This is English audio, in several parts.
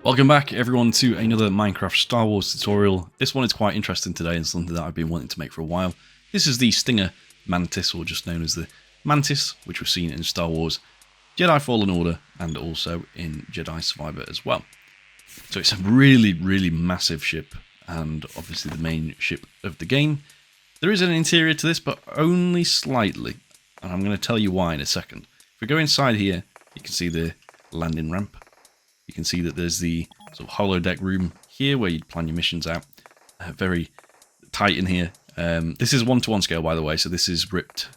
Welcome back everyone to another Minecraft Star Wars tutorial. This one is quite interesting today and something that I've been wanting to make for a while. This is the Stinger Mantis, or just known as the Mantis, which was seen in Star Wars Jedi Fallen Order and also in Jedi Survivor as well. So it's a really massive ship, and obviously the main ship of the game. There is an interior to this, but only slightly, and I'm going to tell you why in a second. If we go inside here, you can see the landing ramp. You can see that there's the sort of holodeck room here where you'd plan your missions out. Very tight in here. This is 1:1 scale, by the way, so this is ripped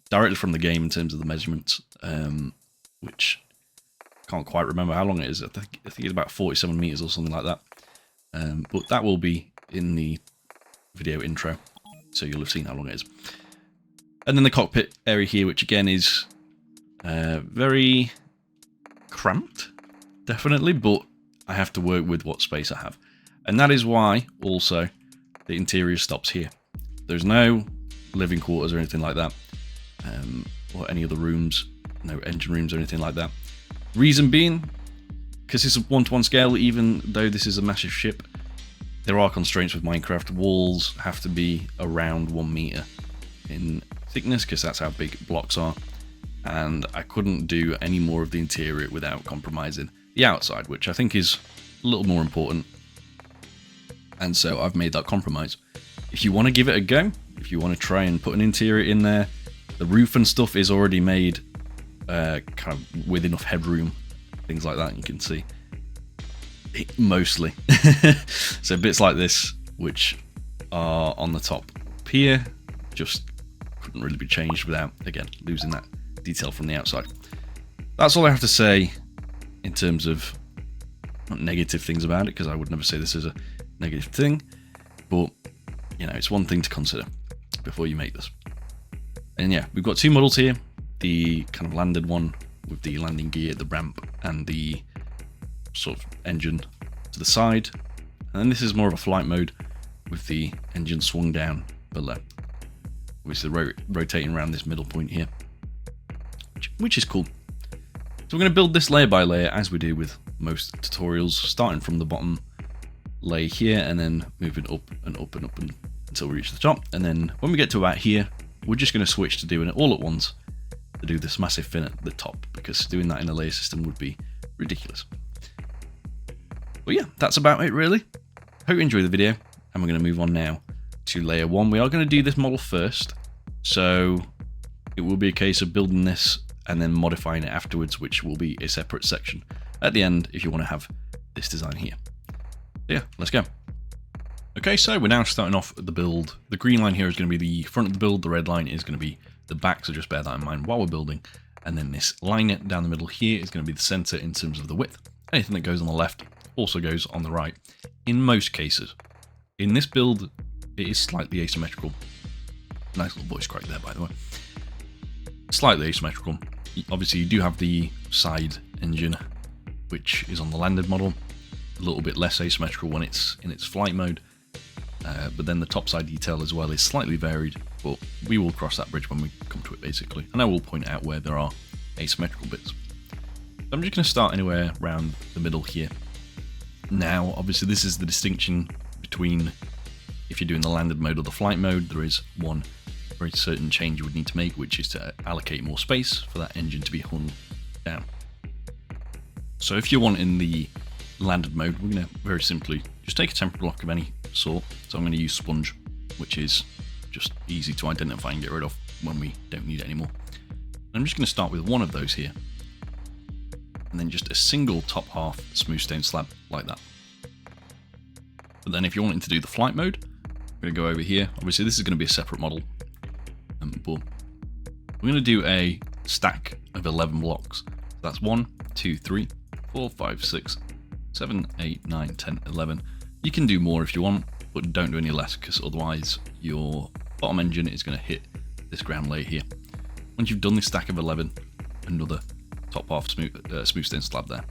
directly from the game in terms of the measurements, which I can't quite remember how long it is. I think it's about 47 meters or something like that. But that will be in the video intro, so you'll have seen how long it is. And then the cockpit area here, which again is very cramped. Definitely, but I have to work with what space I have. And that is why, also, the interior stops here. There's no living quarters or anything like that, or any other rooms, no engine rooms or anything like that. Reason being, because it's a 1:1 scale, even though this is a massive ship, there are constraints with Minecraft. Walls have to be around 1 meter in thickness, because that's how big blocks are. And I couldn't do any more of the interior without compromising the outside, which I think is a little more important, and so I've made that compromise. If you want to give it a go, if you want to try and put an interior in there, the roof and stuff is already made kind of with enough headroom, things like that. You can see it mostly. So bits like this, which are on the top here, just couldn't really be changed without, again, losing that detail from the outside. That's all I have to say in terms of not negative things about it, because I would never say this is a negative thing, but you know, it's one thing to consider before you make this. And yeah, we've got two models here, the kind of landed one with the landing gear, the ramp, and the sort of engine to the side, and then this is more of a flight mode with the engine swung down below, obviously rotating around this middle point here, which is cool. So we're going to build this layer by layer, as we do with most tutorials, starting from the bottom layer here and then moving up and up and up until we reach the top. And then when we get to about here, we're just going to switch to doing it all at once to do this massive fin at the top, because doing that in a layer system would be ridiculous. But yeah, that's about it really. Hope you enjoyed the video, and we're going to move on now to layer 1. We are going to do this model first, so it will be a case of building this and then modifying it afterwards, which will be a separate section at the end if you want to have this design here. So yeah, let's go. Okay, so we're now starting off the build. The green line here is going to be the front of the build, the red line is going to be the back, so just bear that in mind while we're building. And then this line down the middle here is going to be the center in terms of the width. Anything that goes on the left also goes on the right in most cases. In this build, it is slightly asymmetrical. Nice little voice crack there, by the way. Slightly asymmetrical. Obviously you do have the side engine, which is on the landed model, a little bit less asymmetrical when it's in its flight mode, but then the top side detail as well is slightly varied, but we will cross that bridge when we come to it basically, and I will point out where there are asymmetrical bits. So I'm just going to start anywhere around the middle here. Now obviously this is the distinction between if you're doing the landed mode or the flight mode. There is one very certain change you would need to make, which is to allocate more space for that engine to be hung down. So if you want in the landed mode, we're going to very simply just take a temporary block of any sort. So I'm going to use sponge, which is just easy to identify and get rid of when we don't need it anymore. And I'm just going to start with one of those here, and then just a single top half smooth stone slab like that. But then if you're wanting to do the flight mode, we're going to go over here. Obviously this is going to be a separate model, but we're going to do a stack of 11 blocks. So that's 1, 2, 3, 4, 5, 6, 7, 8, 9, 10, 11. You can do more if you want, but don't do any less, because otherwise your bottom engine is going to hit this ground layer here. Once you've done this stack of 11, another top half smooth stone slab there.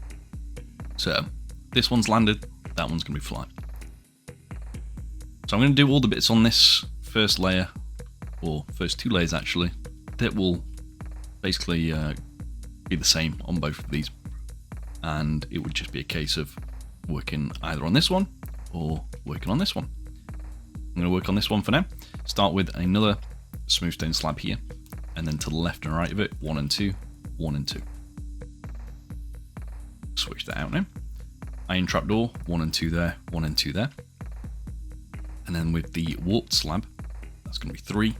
So this one's landed, that one's going to be flying. So I'm going to do all the bits on this first layer, or first two layers actually, that will basically be the same on both of these, and it would just be a case of working either on this one or working on this one. I'm going to work on this one for now. Start with another smooth stone slab here, and then to the left and right of it, 1 and 2, 1 and 2. Switch that out now. Iron trapdoor, 1 and 2 there, 1 and 2 there. And then with the warped slab, that's going to be 3,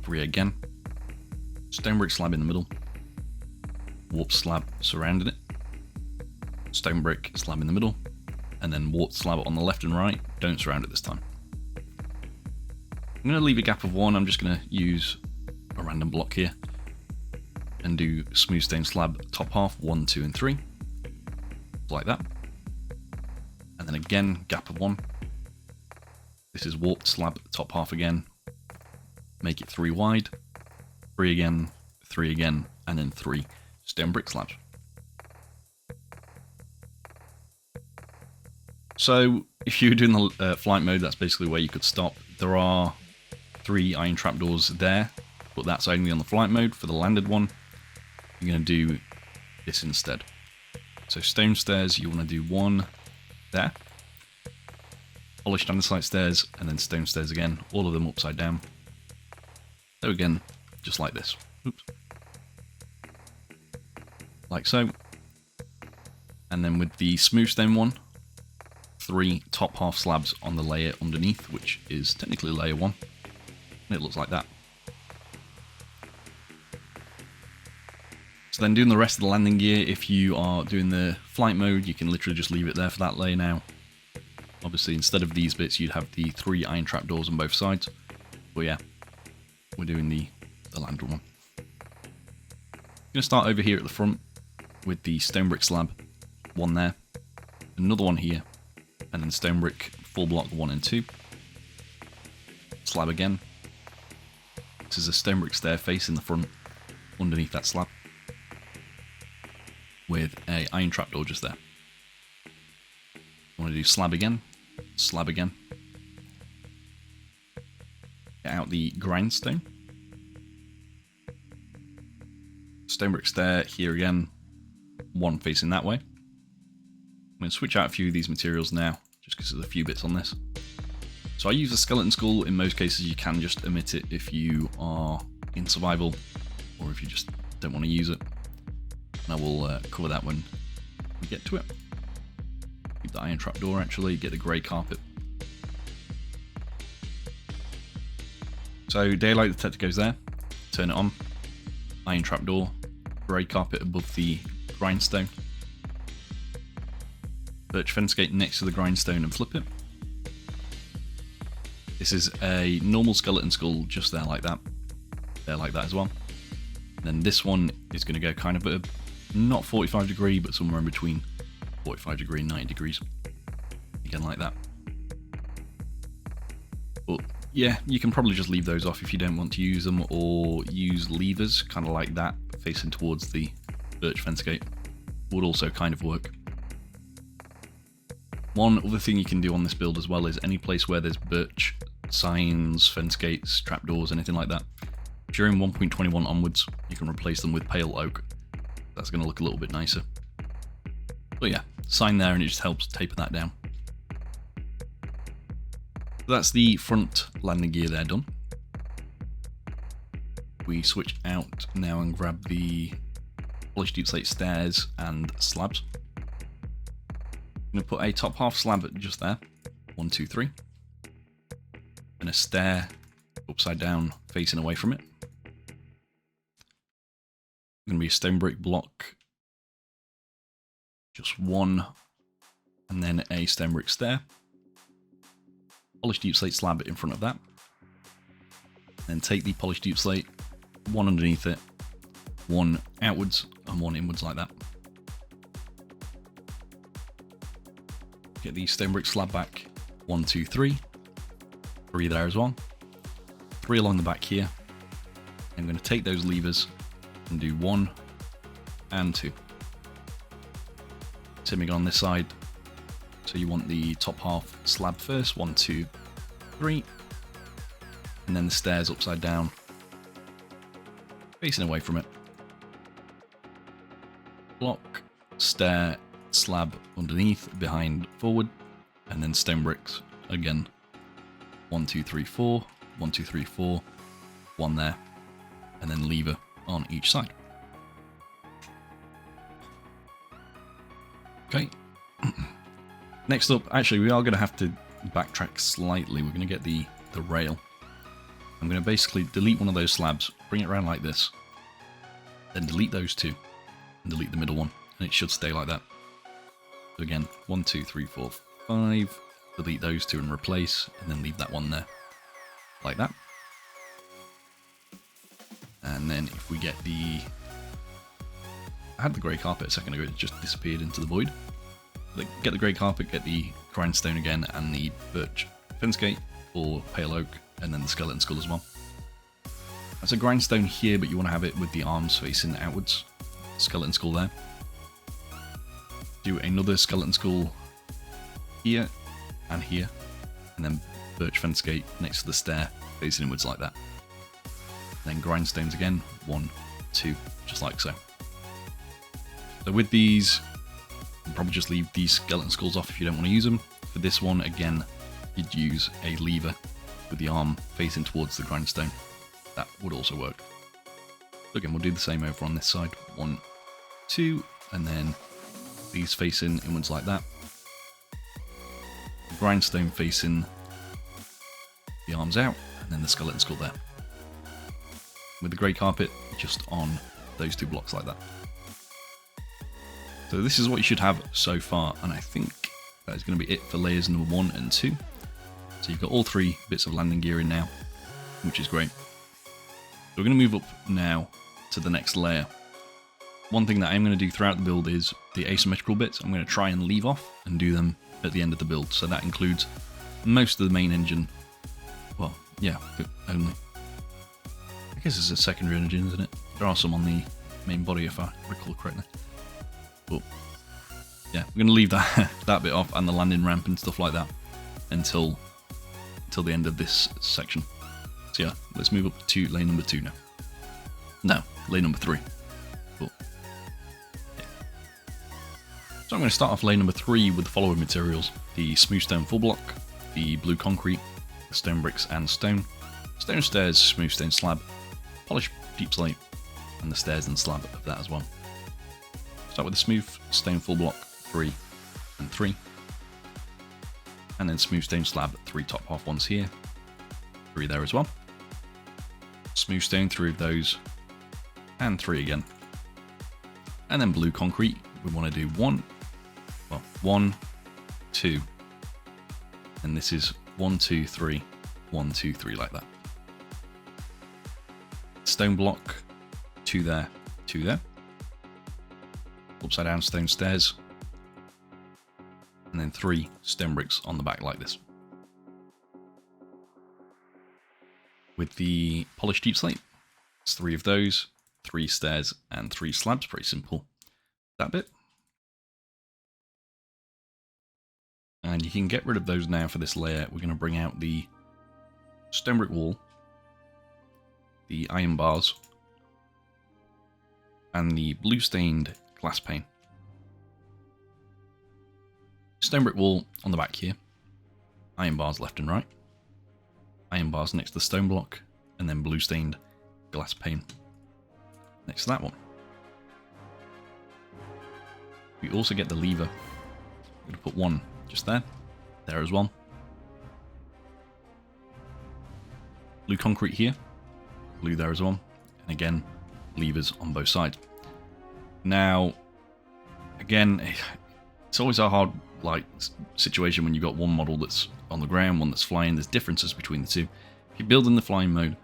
3 again. Stone brick slab in the middle, warped slab surrounding it, stone brick slab in the middle, and then warped slab on the left and right. Don't surround it this time. I'm going to leave a gap of 1. I'm just going to use a random block here and do smooth stone slab top half, 1, 2 and 3, like that. And then again, gap of 1. This is warped slab top half again, make it 3 wide, 3 again, 3 again, and then 3 stone brick slabs. So if you're doing the flight mode, that's basically where you could stop. There are 3 iron trapdoors there, but that's only on the flight mode. For the landed one, you're going to do this instead. So stone stairs, you want to do 1 there, polished andesite stairs, and then stone stairs again, all of them upside down. So again, just like this. Oops. Like so. And then with the smooth stone one, 3 top half slabs on the layer underneath, which is technically layer 1. And it looks like that. So then doing the rest of the landing gear, if you are doing the flight mode, you can literally just leave it there for that layer now. Obviously, instead of these bits, you'd have the 3 iron trapdoors on both sides. But yeah, we're doing the landed one. I'm going to start over here at the front with the stone brick slab, 1 there, another one here, and then stone brick full block 1 and 2. Slab again. This is a stone brick stair face in the front, underneath that slab, with a iron trapdoor just there. I want to do slab again, slab again. Get out the grindstone. Stone brick stair here again, 1 facing that way. I'm going to switch out a few of these materials now, just because there's a few bits on this. So I use a skeleton skull. In most cases you can just omit it if you are in survival, or if you just don't want to use it. And I will cover that when we get to it. Keep the iron trapdoor actually, get the grey carpet. So daylight detector goes there, turn it on, iron trapdoor, grey carpet above the grindstone. Birch fence gate next to the grindstone and flip it. This is a normal skeleton skull just there like that. There like that as well. And then this one is going to go kind of at a, not 45 degree, but somewhere in between 45 degree and 90 degrees. Again like that. But yeah, you can probably just leave those off if you don't want to use them, or use levers kind of like that facing towards the birch fence gate. Would also kind of work. One other thing you can do on this build as well is any place where there's birch signs, fence gates, trapdoors, anything like that, during 1.21 onwards, you can replace them with pale oak. That's going to look a little bit nicer. But yeah, sign there and it just helps taper that down. So that's the front landing gear there done. We switch out now and grab the polished deep slate stairs and slabs. I'm going to put a top half slab just there, 1, 2, 3, and a stair upside down facing away from it. Going to be a stone brick block, just 1, and then a stone brick stair, polished deep slate slab in front of that, then take the polished deep slate, 1 underneath it, 1 outwards and 1 inwards like that. Get the stone brick slab back, 1, 2, 3, 3 there as well, 3 along the back here. I'm going to take those levers and do 1 and 2. Same on this side. So you want the top half slab first, 1, 2, 3, and then the stairs upside down, facing away from it. Block, stair, slab underneath, behind, forward, and then stone bricks again. 1, 2, 3, 4, 1, 2, 3, 4, 1 there, and then lever on each side. Okay. Next up, actually, we are going to have to backtrack slightly. We're going to get the rail. I'm going to basically delete one of those slabs, bring it around like this, then delete those two, and delete the middle one, and it should stay like that. So again, 1, 2, 3, 4, 5, delete those two and replace, and then leave that one there, like that. And then if we get the... I had the grey carpet a second ago, it just disappeared into the void. Get the grey carpet, get the grindstone again, and the birch fence gate, or pale oak, and then the skeleton skull as well. That's a grindstone here, but you want to have it with the arms facing outwards. Skeleton skull there. Do another skeleton skull here and here, and then birch fence gate next to the stair facing inwards like that. Then grindstones again, 1, 2, just like so. So with these, you can probably just leave these skeleton skulls off if you don't want to use them. For this one, again, you'd use a lever with the arm facing towards the grindstone. That would also work. So again, we'll do the same over on this side. 1, 2, and then these facing inwards like that. Grindstone facing the arms out, and then the skeleton skull there. With the grey carpet just on those two blocks like that. So this is what you should have so far, and I think that is going to be it for layers number 1 and 2. So you've got all 3 bits of landing gear in now, which is great. So we're going to move up now to the next layer. One thing that I'm going to do throughout the build is the asymmetrical bits. I'm going to try and leave off and do them at the end of the build. So that includes most of the main engine. Well, yeah, only. I guess it's a secondary engine, isn't it? There are some on the main body if I recall correctly. But yeah, we're going to leave that bit off and the landing ramp and stuff like that until the end of this section. So yeah, let's move up to lane number 2 now. No, lane number 3. But yeah. So I'm going to start off lane number 3 with the following materials: the smooth stone full block, the blue concrete, the stone bricks and stone stairs, smooth stone slab, polished deep slate, and the stairs and slab of that as well. Start with the smooth stone full block, 3 and 3. And then smooth stone slab, 3 top half ones here, 3 there as well. Smooth stone, 3 of those, and 3 again. And then blue concrete, we want to do 1, 2, and this is 1, 2, 3, 1, 2, 3 like that. Stone block, 2 there, 2 there. Upside down stone stairs, and then 3 stone bricks on the back like this. With the polished deep slate, it's 3 of those, 3 stairs and 3 slabs. Pretty simple, that bit. And you can get rid of those now for this layer. We're going to bring out the stone brick wall, the iron bars, and the blue stained glass pane. Stone brick wall on the back here, iron bars left and right, iron bars next to the stone block, and then blue stained glass pane next to that one. We also get the lever. I'm going to put 1 just there as well. Blue concrete here, blue there as well, and again levers on both sides. Now, again, it's always a hard situation when you've got one model that's on the ground, one that's flying. There's differences between the two. If you build in the flying mode,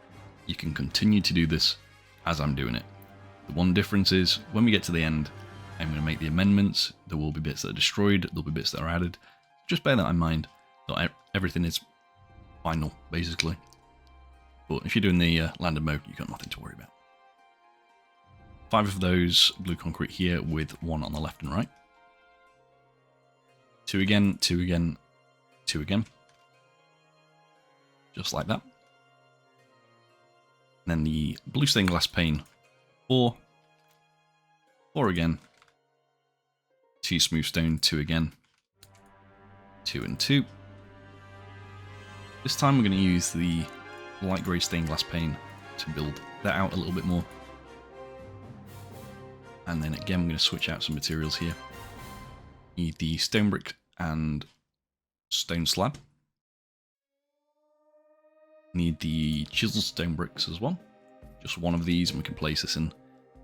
you can continue to do this as I'm doing it. The one difference is when we get to the end, I'm going to make the amendments. There will be bits that are destroyed, there'll be bits that are added. Just bear that in mind. Not everything is final, basically. But if you're doing the landed mode, you've got nothing to worry about. 5 of those blue concrete here with 1 on the left and right. 2 again, 2 again, 2 again. Just like that. And then the blue stained glass pane, 4. 4 again. 2 smooth stone, 2 again, 2 and 2. This time we're going to use the light grey stained glass pane to build that out a little bit more. And then again we're going to switch out some materials here. Need the stone brick and stone slab. Need the chisel stone bricks as well. Just one of these and we can place this in.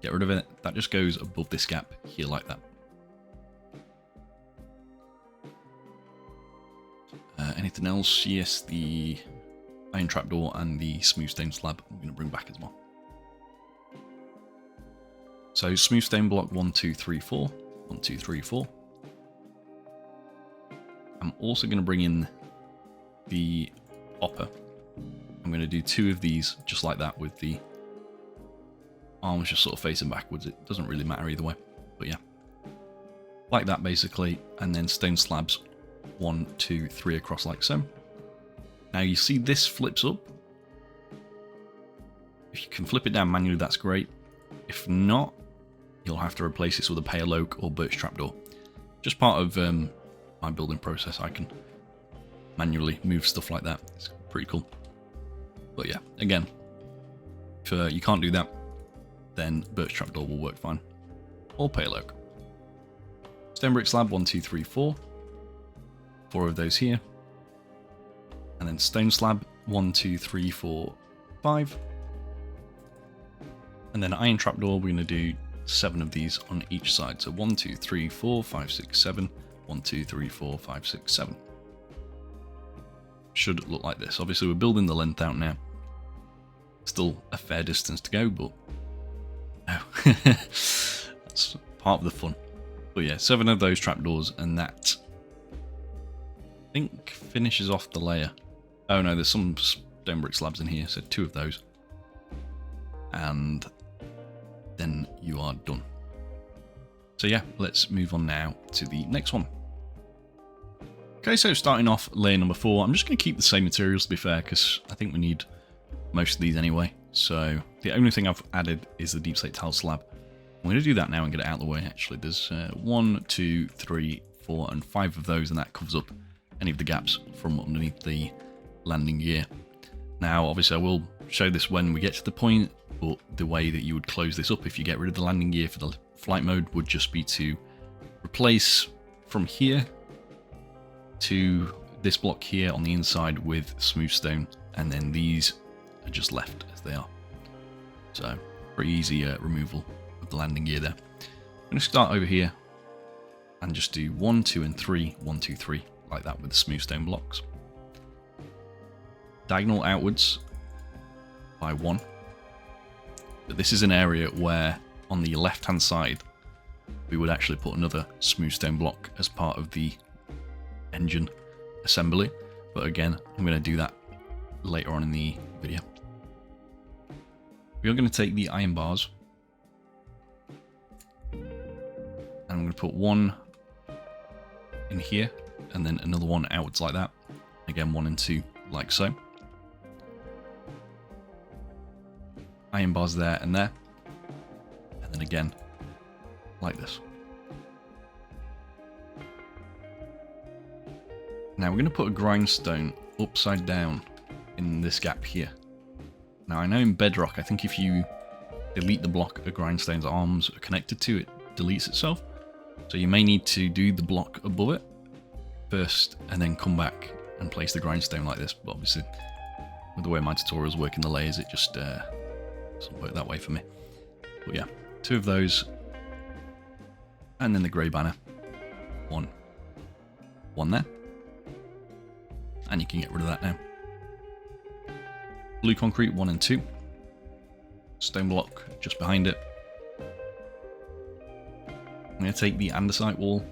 Get rid of it. That just goes above this gap here like that. Anything else? Yes, the iron trapdoor and the smooth stone slab I'm going to bring back as well. So smooth stone block 1, 2, 3, 4. 1, 2, 3, 4. I'm also going to bring in the hopper. I'm going to do 2 of these just like that with the arms just sort of facing backwards. It doesn't really matter either way, but yeah. Like that basically, and then stone slabs 1, 2, 3 across like so. Now you see this flips up. If you can flip it down manually, that's great. If not, you'll have to replace this with a pale oak or birch trapdoor. Just part of my building process, I can manually move stuff like that. It's pretty cool. But yeah, again, if you can't do that, then birch trapdoor will work fine. Or pale oak. Stone brick slab 1, 2, 3, 4. 4 of those here. And then stone slab 1, 2, 3, 4, 5. And then iron trapdoor, we're going to do 7 of these on each side. So 1, 2, 3, 4, 5, 6, 7. 1, 2, 3, 4, 5, 6, 7. Should look like this. Obviously we're building the length out now. Still a fair distance to go, but no. That's part of the fun. But yeah, 7 of those trapdoors, and that I think finishes off the layer. Oh no, there's some stone brick slabs in here, so 2 of those. And then you are done. So yeah, let's move on now to the next one. Okay, so starting off layer number 4, I'm just going to keep the same materials to be fair, because I think we need most of these anyway. So the only thing I've added is the deep slate tile slab. I'm going to do that now and get it out of the way actually. There's 1, 2, 3, 4 and 5 of those, and that covers up any of the gaps from underneath the landing gear. Now obviously I will show this when we get to the point, but the way that you would close this up if you get rid of the landing gear for the flight mode would just be to replace from here to this block here on the inside with smooth stone, and then these are just left as they are. So pretty easy removal of the landing gear there. I'm going to start over here and just do 1, 2 and 3, 1, 2, 3 like that with the smooth stone blocks. Diagonal outwards by 1. But this is an area where on the left hand side we would actually put another smooth stone block as part of the engine assembly, but again I'm going to do that later on in the video. We are going to take the iron bars and I'm going to put 1 in here and then another 1 outwards like that. Again 1 and 2 like so. Iron bars there and there, and then again like this. Now we're going to put a grindstone upside down in this gap here. Now I know in Bedrock, I think if you delete the block a grindstone's arms are connected to, it deletes itself. So you may need to do the block above it first and then come back and place the grindstone like this. But obviously with the way my tutorials work in the layers, it just doesn't work that way for me. But yeah, 2 of those, and then the grey banner. 1 there. And you can get rid of that now. Blue concrete 1 and 2. Stone block just behind it. I'm going to take the andesite wall.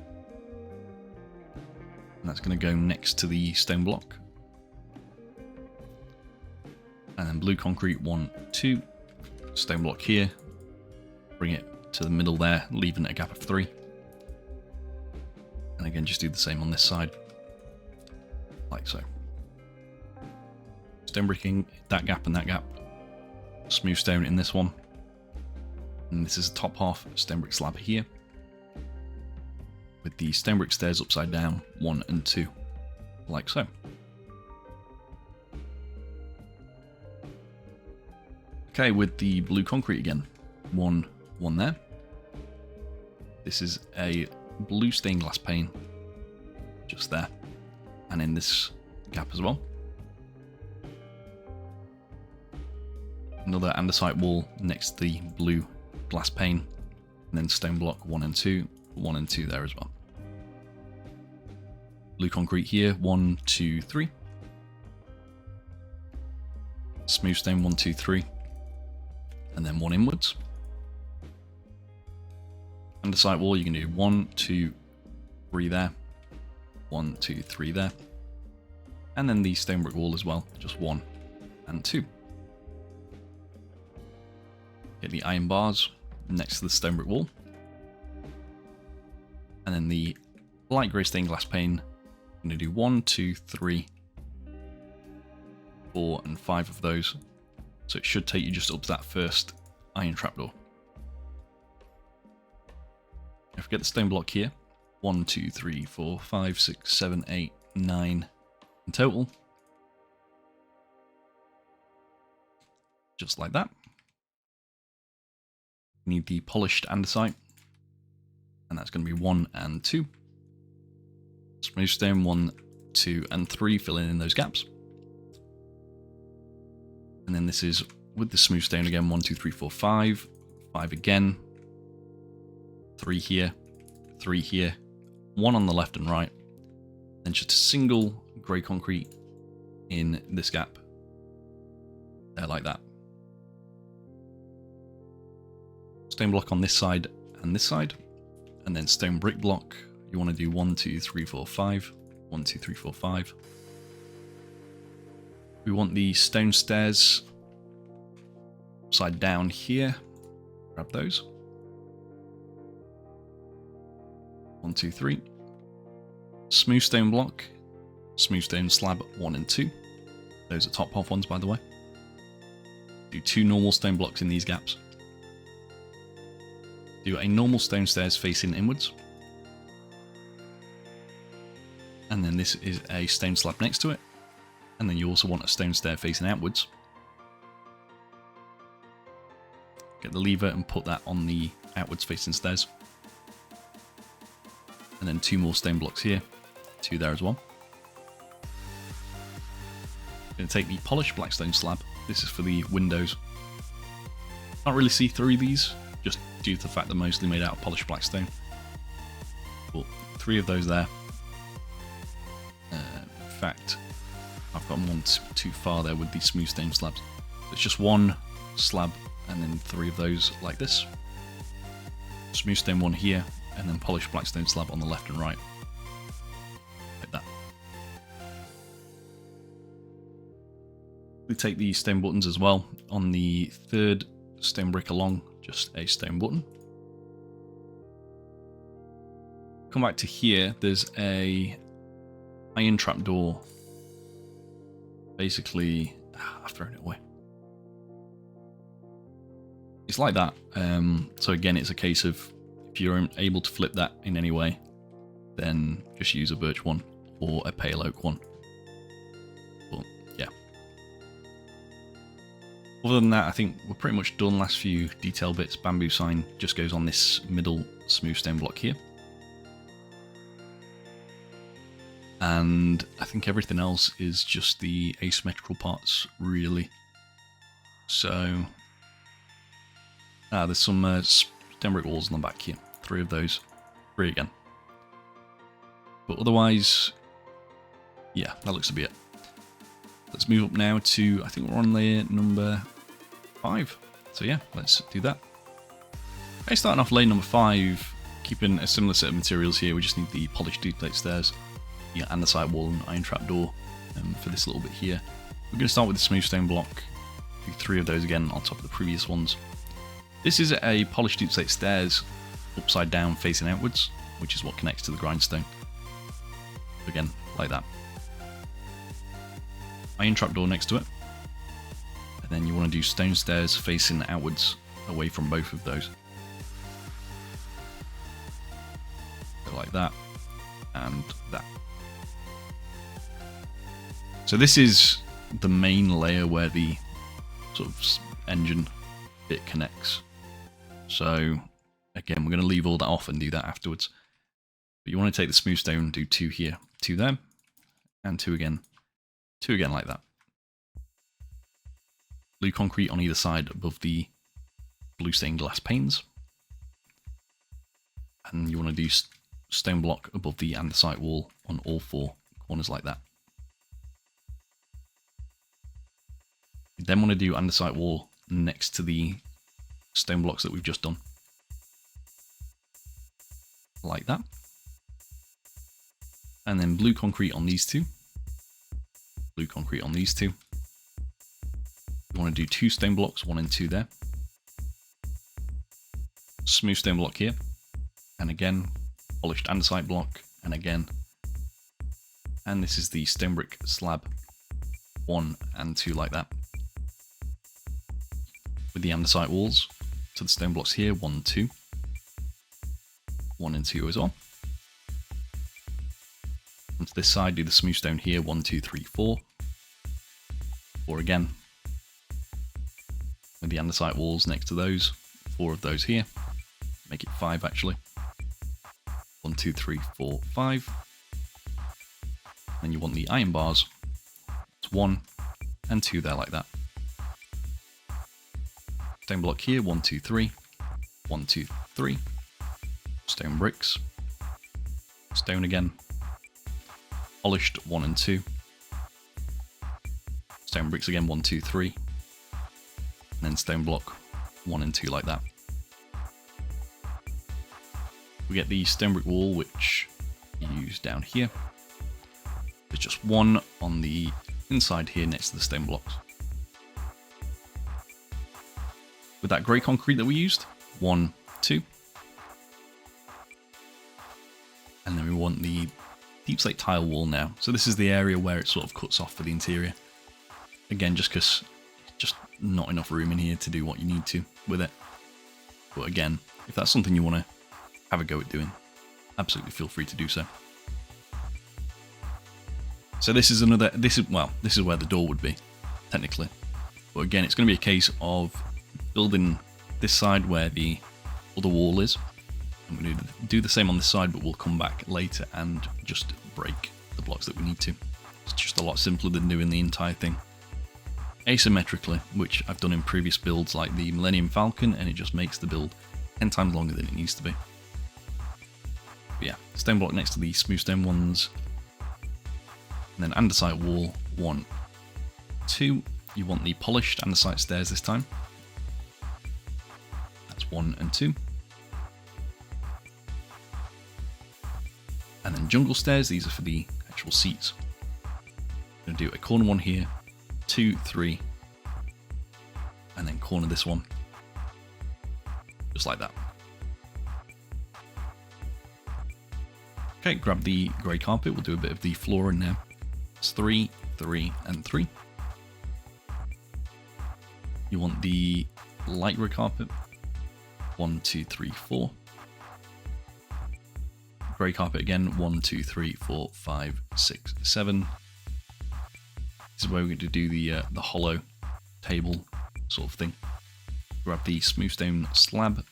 And that's going to go next to the stone block. And then blue concrete 1, 2. Stone block here. Bring it to the middle there, leaving a gap of 3. And again, just do the same on this side. Like so. Stone bricking that gap and that gap. Smooth stone in this one. And this is the top half stone brick slab here. the stone brick stairs upside down, 1 and 2, like so. Okay, with the blue concrete again, one there. This is a blue stained glass pane, just there, and in this gap as well. Another andesite wall next to the blue glass pane, and then stone block 1 and 2, 1 and 2 there as well. Blue concrete here, 1, 2, 3. Smooth stone 1, 2, 3, and then 1 inwards. Andesite wall, you can do 1, 2, 3 there, 1, 2, 3 there, and then the stone brick wall as well, just 1 and 2. Get the iron bars next to the stone brick wall, and then the light grey stained glass pane. I'm going to do 1, 2, 3, 4, and 5 of those. So it should take you just up to that first iron trapdoor. Don't forget the stone block here. 1, 2, 3, 4, 5, 6, 7, 8, 9 in total. Just like that. You need the polished andesite, and that's going to be 1 and 2. Smooth stone 1, 2, and 3, filling in those gaps. And then this is with the smooth stone again, 1, 2, 3, 4, 5, 5 again, 3 here, 3 here, 1 on the left and right, and just a single grey concrete in this gap, there like that. Stone block on this side, and then stone brick block. You want to do 1, 2, 3, 4, 5, 1, 2, 3, 4, 5. We want the stone stairs upside down here. Grab those. 1, 2, 3. Smooth stone block, smooth stone slab 1 and 2. Those are top half ones, by the way. Do 2 normal stone blocks in these gaps. Do a normal stone stairs facing inwards. And then this is a stone slab next to it. And then you also want a stone stair facing outwards. Get the lever and put that on the outwards facing stairs. And then 2 more stone blocks here, 2 there as well. I'm going to take the polished black stone slab. This is for the windows. Can't really see through these, just due to the fact they're mostly made out of polished black stone. But 3 of those there. In fact, I've got one too far there with the smooth stone slabs. So it's just 1 slab and then 3 of those like this. Smooth stone 1 here, and then polished black stone slab on the left and right. Like that. We take the stone buttons as well. On the 3rd stone brick along, just a stone button. Come back to here, there's a iron trapdoor. Basically, I've thrown it away. It's like that. So again, it's a case of if you're able to flip that in any way, then just use a birch one or a pale oak one. But yeah. Other than that, I think we're pretty much done. Last few detail bits. Bamboo sign just goes on this middle smooth stone block here. And I think everything else is just the asymmetrical parts, really. So, there's some stone brick walls on the back here. 3 of those. 3 again. But otherwise, yeah, that looks to be it. Let's move up now to, I think we're on layer number 5. So yeah, let's do that. Okay, starting off layer number 5, keeping a similar set of materials here. We just need the polished duplex stairs. Yeah, andesite wall and iron trapdoor for this little bit here. We're going to start with the smooth stone block. Do 3 of those again on top of the previous ones. This is a polished duplex stairs upside down facing outwards, which is what connects to the grindstone. Again, like that. Iron trapdoor next to it. And then you want to do stone stairs facing outwards away from both of those. Go like that. and that. So this is the main layer where the sort of engine bit connects. So again, we're going to leave all that off and do that afterwards. But you want to take the smooth stone, do 2 here, 2 there, and 2 again like that. Blue concrete on either side above the blue stained glass panes. And you want to do stone block above the andesite wall on all 4 corners like that. You then want to do andesite wall next to the stone blocks that we've just done. Like that. And then blue concrete on these 2. Blue concrete on these 2. You want to do 2 stone blocks, 1 and 2 there. Smooth stone block here. And again, polished andesite block, and again. And this is the stone brick slab, 1 and 2 like that. With the andesite walls to the stone blocks here, 1, 2. 1 and 2 as well. And to this side, do the smooth stone here, 1, 2, 3, 4. 4 again. With the andesite walls next to those, 4 of those here. Make it 5 actually. 1, 2, 3, 4, 5. And you want the iron bars. It's 1 and 2 there like that. Stone block here, 1, 2, 3. 1, 2, 3. Stone bricks. Stone again. Polished 1 and 2. Stone bricks again, 1, 2, 3. And then stone block 1 and 2 like that. We get the stone brick wall, which you use down here. There's just 1 on the inside here next to the stone blocks. With that grey concrete that we used, 1, 2. And then we want the deep slate tile wall now. So this is the area where it sort of cuts off for the interior. Again, just because just not enough room in here to do what you need to with it. But again, if that's something you want to have a go at doing, absolutely feel free to do so. So this is where the door would be, technically. But again, it's going to be a case of building this side where the other wall is. I'm going to do the same on this side, but we'll come back later and just break the blocks that we need to. It's just a lot simpler than doing the entire thing asymmetrically, which I've done in previous builds like the Millennium Falcon, and it just makes the build 10 times longer than it needs to be. But yeah, stone block next to the smooth stone ones. And then andesite wall, 1, 2. You want the polished andesite stairs this time. That's 1 and 2. And then jungle stairs, these are for the actual seats. I'm going to do a corner one here, 2, 3, and then corner this one. Just like that. Okay, grab the grey carpet, we'll do a bit of the flooring now. It's 3, 3, and 3. You want the light grey carpet, 1, 2, 3, 4. Grey carpet again, 1, 2, 3, 4, 5, 6, 7. This is where we're going to do the hollow table sort of thing. Grab the smooth stone slab, which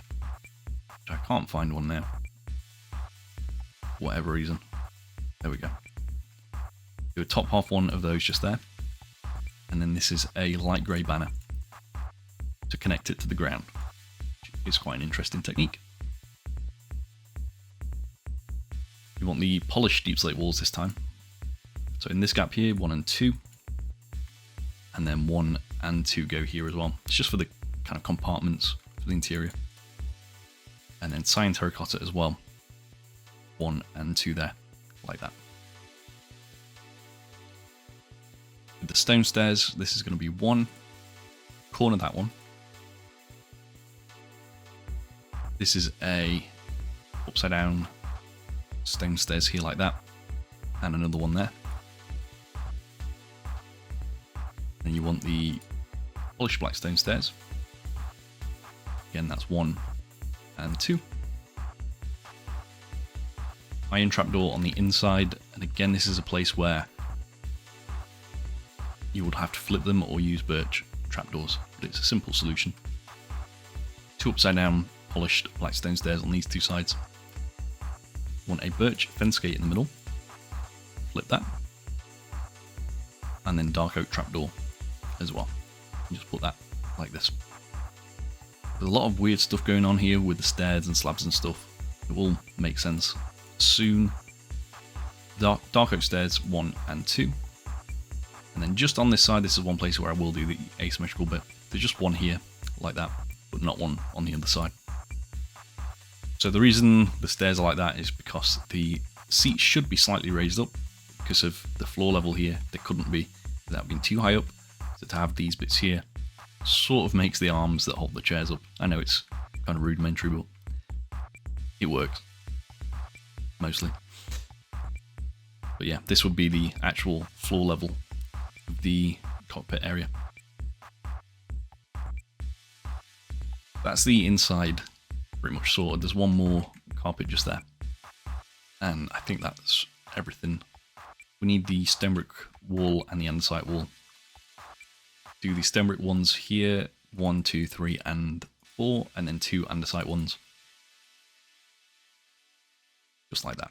I can't find one now, for whatever reason. There we go. Do a top half one of those just there, and then this is a light grey banner to connect it to the ground. It's quite an interesting technique. You want the polished deep slate walls this time. So in this gap here, 1 and 2. And then 1 and 2 go here as well. It's just for the kind of compartments for the interior. And then cyan terracotta as well. 1 and 2 there, like that. With the stone stairs, this is going to be 1. Corner that one. This is a upside down stone stairs here like that, and another one there. And you want the polished black stone stairs. Again, that's 1 and 2. iron trapdoor on the inside, and again this is a place where you would have to flip them or use birch trapdoors, but it's a simple solution. 2 upside down polished black stone stairs on these 2 sides. Want a birch fence gate in the middle, flip that, and then dark oak trapdoor as well. You just put that like this. There's a lot of weird stuff going on here with the stairs and slabs and stuff. It will make sense soon. Dark oak stairs 1 and 2. And then just on this side, this is one place where I will do the asymmetrical bit. There's just one here, like that, but not one on the other side. So the reason the stairs are like that is because the seats should be slightly raised up because of the floor level here. They couldn't be without being too high up. So to have these bits here sort of makes the arms that hold the chairs up. I know it's kind of rudimentary, but it works. Mostly. But yeah, this would be the actual floor level of the cockpit area. That's the inside pretty much sorted. There's one more carpet just there. And I think that's everything. We need the stone brick wall and the andesite wall. Do the stone brick ones here, 1, 2, 3, and 4, and then 2 andesite ones. Just like that.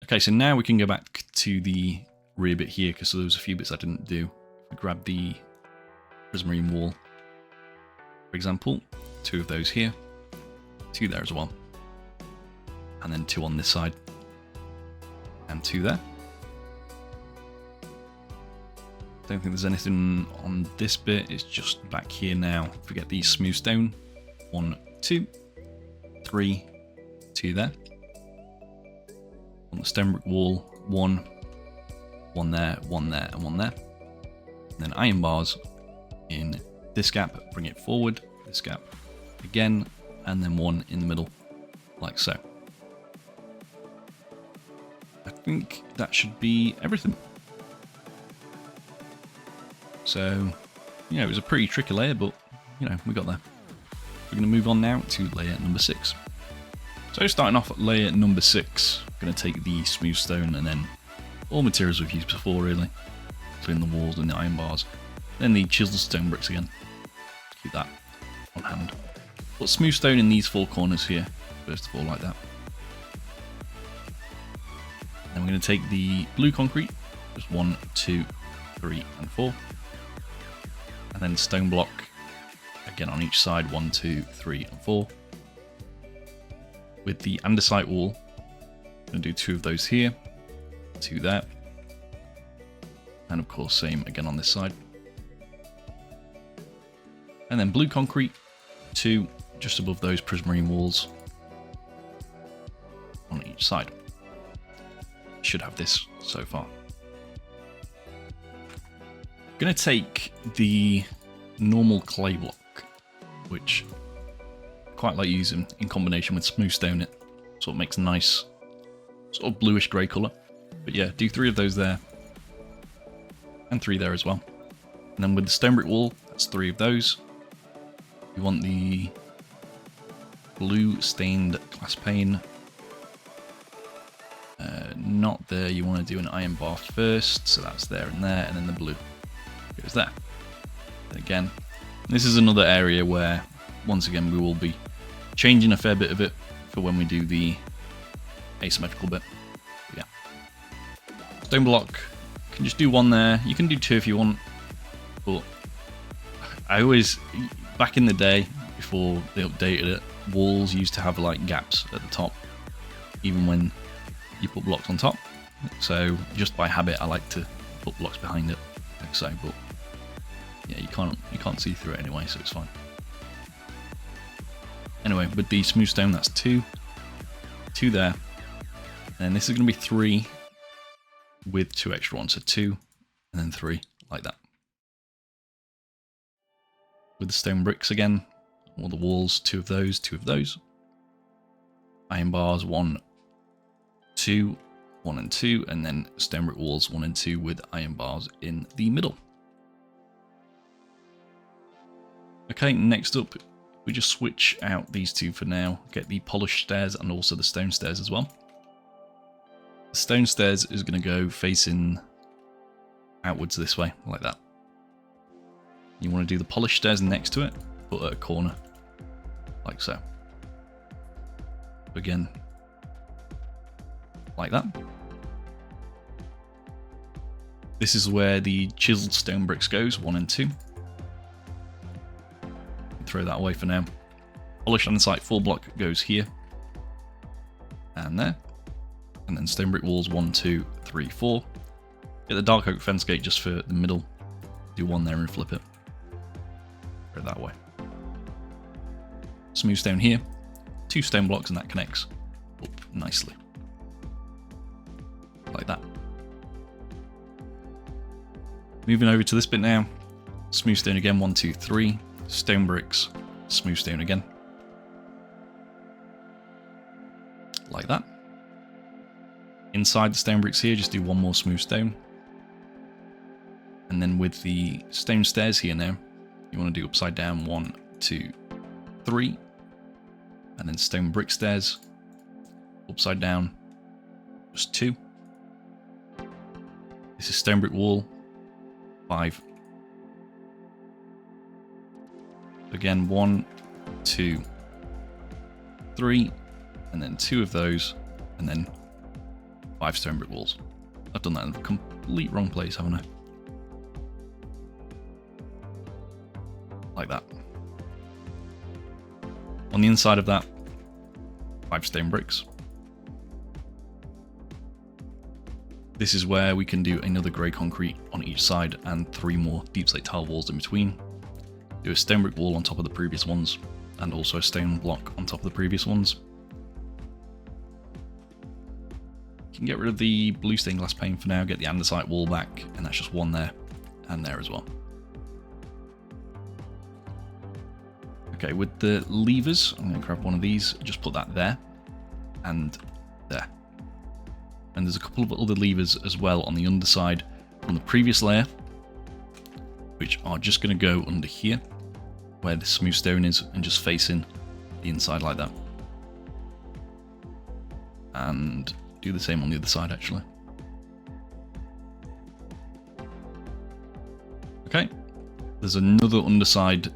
Okay, so now we can go back to the rear bit here, because there was a few bits I didn't do. If we grab the prismarine wall, for example, 2 of those here, 2 there as well, and then 2 on this side, and 2 there. Don't think there's anything on this bit, it's just back here now. If we get these smooth stone, 1, 2, 3, 2 there. On the stone brick wall, 1 there, 1 there, and 1 there. And then iron bars in this gap, bring it forward, this gap again, and then 1 in the middle, like so. I think that should be everything. So, you know, it was a pretty tricky layer, but, you know, we got there. We're going to move on now to layer number 6. So starting off at layer number 6, I'm going to take the smooth stone and then all materials we've used before really, between the walls and the iron bars. Then the chiseled stone bricks again. Keep that on hand. Put smooth stone in these 4 corners here, first of all, like that. Then we're going to take the blue concrete, just 1, 2, 3, and 4. And then stone block, again on each side, 1, 2, 3, and 4. With the andesite wall, I'm going to do 2 of those here, 2 there, and of course same again on this side. And then blue concrete, 2 just above those prismarine walls on each side. Should have this so far. I'm going to take the normal clay block, which quite like using in combination with smooth stone. It sort of makes a nice sort of bluish grey colour. But yeah, do 3 of those there and 3 there as well. And then with the stone brick wall, that's 3 of those. You want the blue stained glass pane. Not there, you want to do an iron bar first, so that's there, and then the blue goes there. And again, this is another area where once again we will be changing a fair bit of it for when we do the asymmetrical bit. But yeah. Stone block, you can just do 1 there. You can do 2 if you want, but I always, back in the day, before they updated it, walls used to have like gaps at the top, even when you put blocks on top. So just by habit, I like to put blocks behind it, like so. But yeah, you can't see through it anyway, so it's fine. Anyway, with the smooth stone, that's 2 there, and this is going to be 3 with 2 extra ones, so 2 and then 3 like that. With the stone bricks again, all the walls, 2 of those, 2 of those. Iron bars, 1, 2, 1 and 2, and then stone brick walls 1 and 2 with iron bars in the middle. Okay, next up We just switch out these two for now, get the polished stairs and also the stone stairs as well. The stone stairs is going to go facing outwards this way, like that. You want to do the polished stairs next to it, but at a corner, like so. Again, like that. This is where the chiseled stone bricks goes, 1 and 2. Throw that away for now. Polished andesite full block goes here and there, and then stone brick walls 1, 2, 3, 4. Get the dark oak fence gate just for the middle. Do 1 there and flip it. Throw it that way. Smooth stone here, 2 stone blocks, and that connects up nicely, like that. Moving over to this bit now. Smooth stone again, 1, 2, 3. Stone bricks, smooth stone again, like that. Inside the stone bricks here, just do 1 more smooth stone. And then with the stone stairs here now, you want to do upside down 1, 2, 3. And then stone brick stairs, upside down, just 2. This is stone brick wall, 5. Again, 1, 2, 3, and then 2 of those, and then 5 stone brick walls. I've done that in the complete wrong place, haven't I? Like that. On the inside of that, 5 stone bricks. This is where we can do another grey concrete on each side and 3 more deep slate tile walls in between. Do a stone brick wall on top of the previous ones, and also a stone block on top of the previous ones. You can get rid of the blue stained glass pane for now, get the andesite wall back, and that's just 1 there, and there as well. Okay, with the levers, I'm going to grab one of these, just put that there, and there. And there's a couple of other levers as well on the underside from the previous layer, which are just going to go under here, where the smooth stone is, and just facing the inside like that. And do the same on the other side, actually. Okay, there's another underside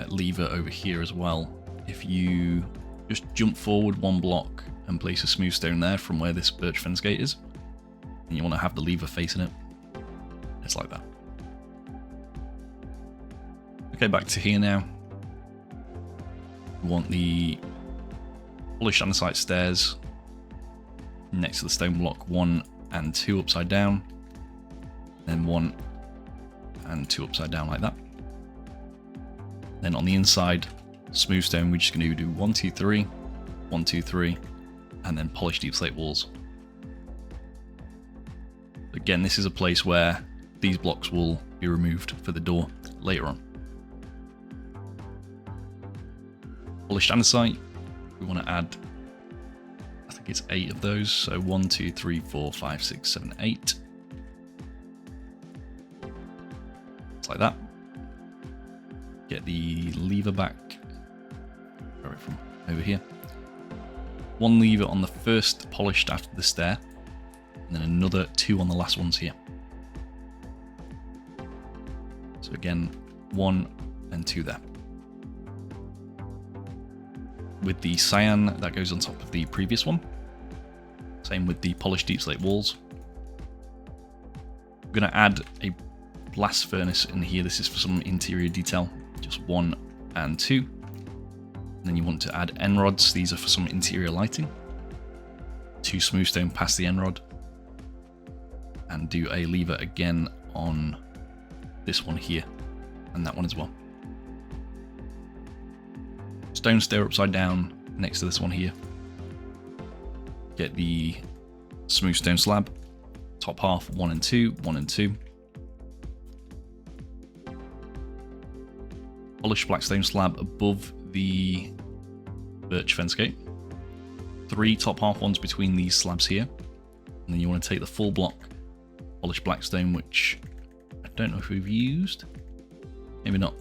lever over here as well. If you just jump forward 1 block and place a smooth stone there from where this birch fence gate is, and you want to have the lever facing it, it's like that. Okay, back to here now. We want the polished andesite stairs next to the stone block 1 and 2 upside down, then 1 and 2 upside down like that. Then on the inside, smooth stone, we're just going to do 1, 2, 3, 1, 2, 3, and then polished deep slate walls. Again, this is a place where these blocks will be removed for the door later on. Polished andesite, we want to add, I think it's 8 of those, so 1, 2, 3, 4, 5, 6, 7, 8. It's like that. Get the lever back, right from over here. 1 lever on the first polished after the stair, and then another 2 on the last ones here. So again, 1 and 2 there. With the cyan, that goes on top of the previous one. Same with the polished deep slate walls. I'm going to add a blast furnace in here. This is for some interior detail. Just 1 and 2. And then you want to add end rods. These are for some interior lighting. 2 smooth stone past the end rod. And do a lever again on this one here. And that one as well. Stone stair upside down next to this one here. Get the smooth stone slab. Top half 1 and 2, 1 and 2. Polished black stone slab above the birch fence gate. 3 top half ones between these slabs here. And then you want to take the full block polished black stone, which I don't know if we've used. Maybe not.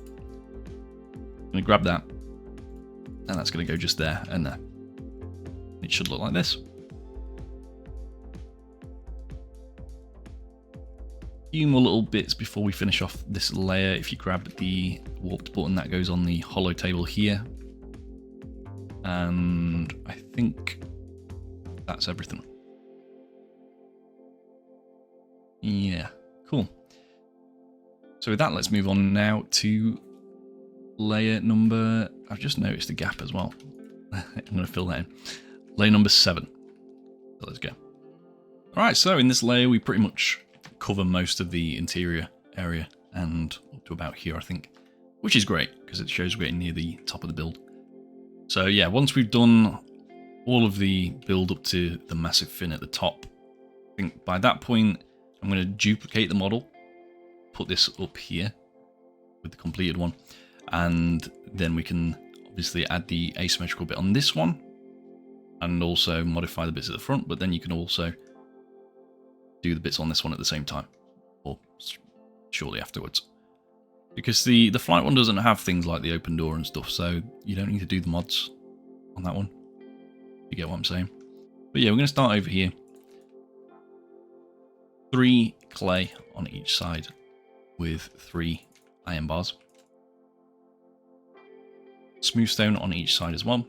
I'm going to grab that, and that's going to go just there and there. It should look like this. Few more little bits before we finish off this layer. If you grab the warped button, that goes on the hollow table here. And I think that's everything. Yeah, cool. So with that, let's move on now to layer number... I've just noticed a gap as well. I'm going to fill that in. Layer number 7. So let's go. Alright, so in this layer we pretty much cover most of the interior area and up to about here, I think, which is great because it shows we're getting near the top of the build. So yeah, once we've done all of the build up to the massive fin at the top, I think by that point I'm going to duplicate the model, put this up here with the completed one, and then we can obviously add the asymmetrical bit on this one and also modify the bits at the front, but then you can also do the bits on this one at the same time, or shortly afterwards. Because the flight one doesn't have things like the open door and stuff, so you don't need to do the mods on that one. You get what I'm saying? But yeah, we're going to start over here. 3 clay on each side with 3 iron bars. Smooth stone on each side as well.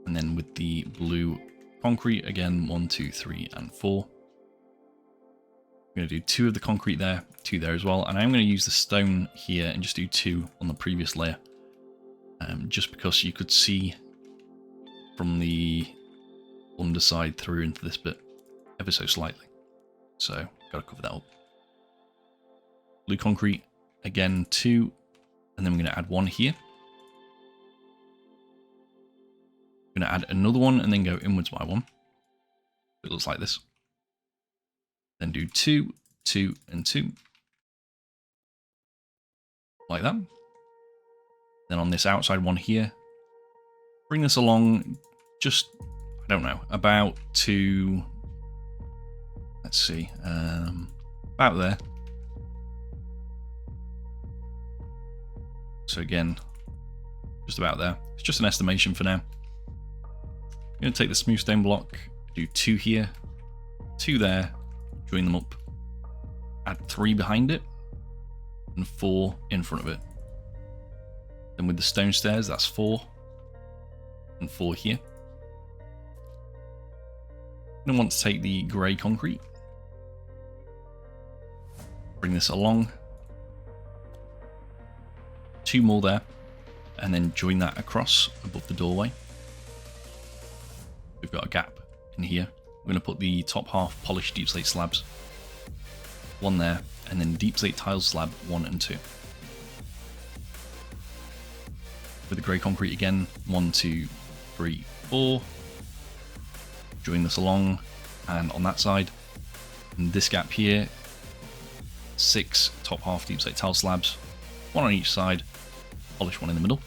And then with the blue concrete, again, 1, 2, 3, and 4. I'm going to do 2 of the concrete there, 2 there as well. And I'm going to use the stone here and just do 2 on the previous layer. Just because you could see from the underside through into this bit ever so slightly. So, got to cover that up. Blue concrete, again, 2. And then we're going to add 1 here. I'm going to add another one and then go inwards by 1. It looks like this. Then do 2, 2, and 2. Like that. Then on this outside one here, bring this along just, I don't know, about to, let's see, about there. So again, just about there. It's just an estimation for now. I'm going to take the smooth stone block, do 2 here, 2 there, join them up, add 3 behind it, and 4 in front of it. Then with the stone stairs, that's 4, and 4 here. Then I want to take the grey concrete, bring this along, 2 more there, and then join that across above the doorway. We've got a gap in here. We're going to put the top half polished deep slate slabs, 1 there, and then deep slate tile slab 1 and 2. With the grey concrete again, 1, 2, 3, 4. Join this along, and on that side, in this gap here, 6 top half deep slate tile slabs, 1 on each side, polish 1 in the middle.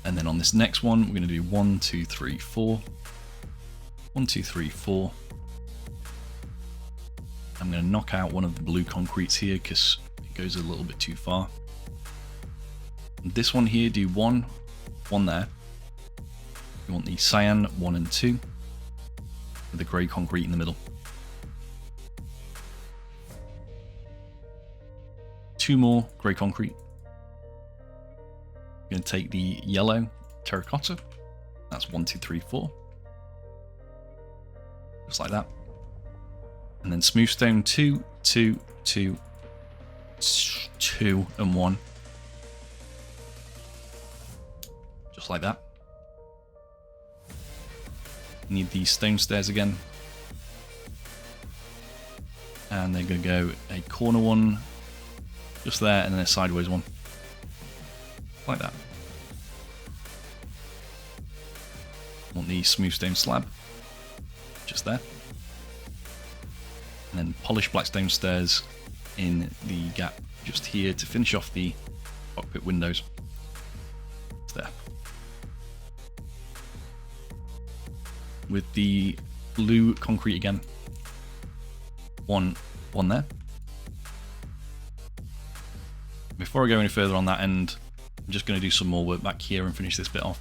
And then on this next one, we're going to do 1, 2, 3, 4. 1, 2, 3, 4. I'm going to knock out one of the blue concretes here because it goes a little bit too far. And this one here, do 1, 1 there. You want the cyan 1 and 2 with the grey concrete in the middle. 2 more grey concrete. I'm going to take the yellow terracotta. That's 1, 2, 3, 4. Just like that. And then smooth stone 2, 2, 2, 2, and 1. Just like that. Need these stone stairs again. And they're going to go a corner one just there, and then a sideways one. Like that. Want the smooth stone slab. Just there. And then polish black stone stairs in the gap just here to finish off the cockpit windows. It's there. With the blue concrete again. 1 there. Before I go any further on that end, I'm just going to do some more work back here and finish this bit off.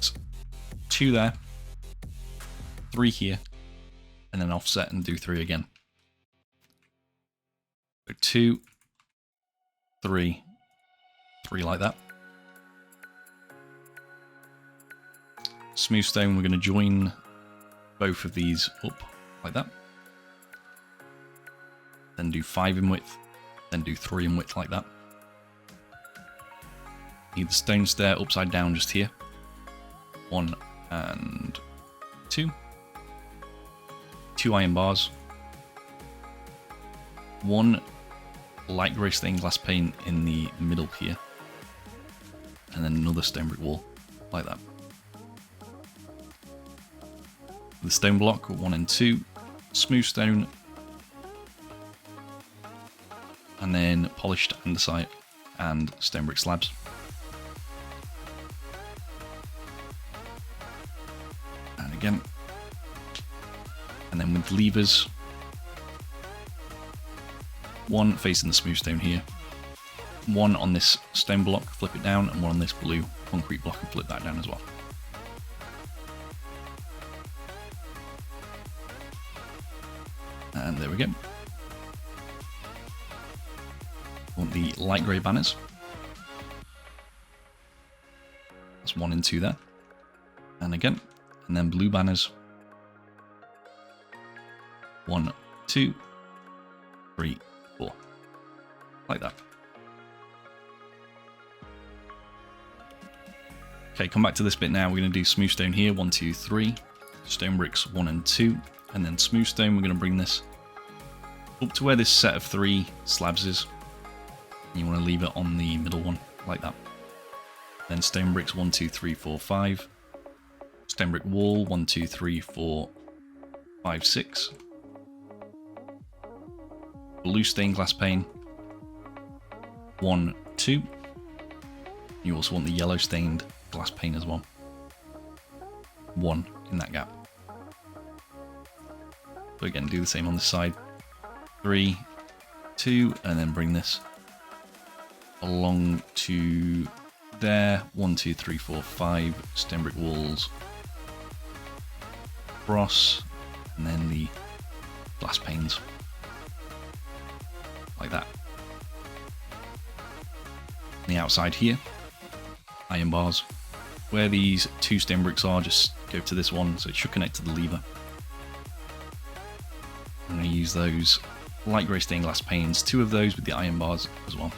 So, 2 there, 3 here, and then offset and do 3 again. So 2, 3, 3 like that. Smooth stone, we're going to join both of these up like that. Then do 5 in width, then do 3 in width like that. Need the stone stair upside down just here. 1 and 2. 2 iron bars. 1 light grey stained glass pane in the middle here. And then another stone brick wall like that. The stone block, 1 and 2, smooth stone, and then polished andesite and stone brick slabs. And again, and then with levers, 1 facing the smooth stone here, 1 on this stone block, flip it down, and 1 on this blue concrete block and flip that down as well. And there we go. Want the light grey banners. That's 1 and 2 there. And again, and then blue banners. 1, 2, 3, 4. Like that. Okay, come back to this bit now. We're going to do smooth stone here, 1, 2, 3. Stone bricks, 1 and 2. And then smooth stone, we're going to bring this up to where this set of 3 slabs is. You want to leave it on the middle one, like that. Then stone bricks, 1, 2, 3, 4, 5. Stone brick wall, 1, 2, 3, 4, 5, 6. Blue stained glass pane, 1, 2. You also want the yellow stained glass pane as well. 1 in that gap. So again, do the same on this side. 3, 2, and then bring this along to there. 1, 2, 3, 4, 5 stone brick walls. Cross, and then the glass panes. Like that. On the outside here, iron bars. Where these 2 stone bricks are, just go to this one, so it should connect to the lever. I'm going to use those light grey stained glass panes, 2 of those with the iron bars as well.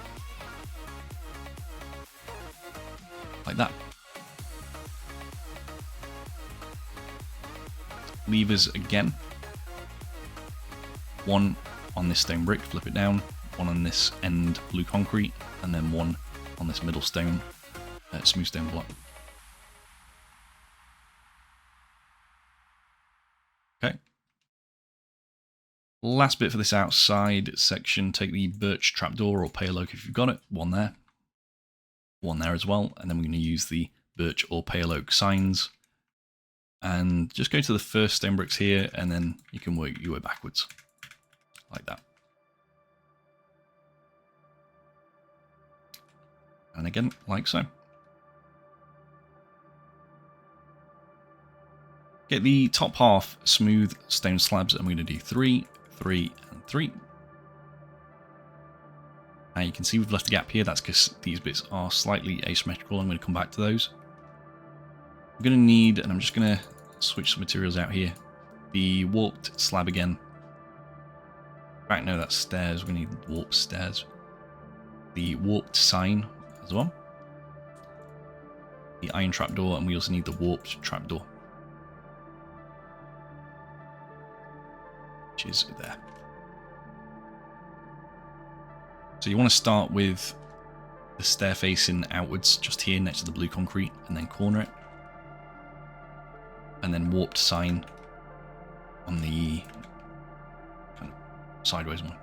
Like that. Levers again. 1 on this stone brick, flip it down. 1 on this end blue concrete, and then 1 on this middle stone, smooth stone block. Okay. Last bit for this outside section, take the birch trapdoor or pale oak if you've got it, 1 there. 1 there as well, and then we're going to use the birch or pale oak signs. And just go to the first stone bricks here, and then you can work your way backwards. Like that. And again, like so. Get the top half smooth stone slabs, and we're going to do 3, 3, and 3. Now you can see we've left a gap here. That's because these bits are slightly asymmetrical. I'm going to come back to those. I'm going to need, and I'm just going to switch some materials out here, the warped slab again. In fact, no, that's stairs. We need warped stairs. The warped sign as well. The iron trapdoor, and we also need the warped trapdoor, which is there. So you want to start with the stair facing outwards, just here next to the blue concrete, and then corner it. And then warped sign on the kind of sideways one.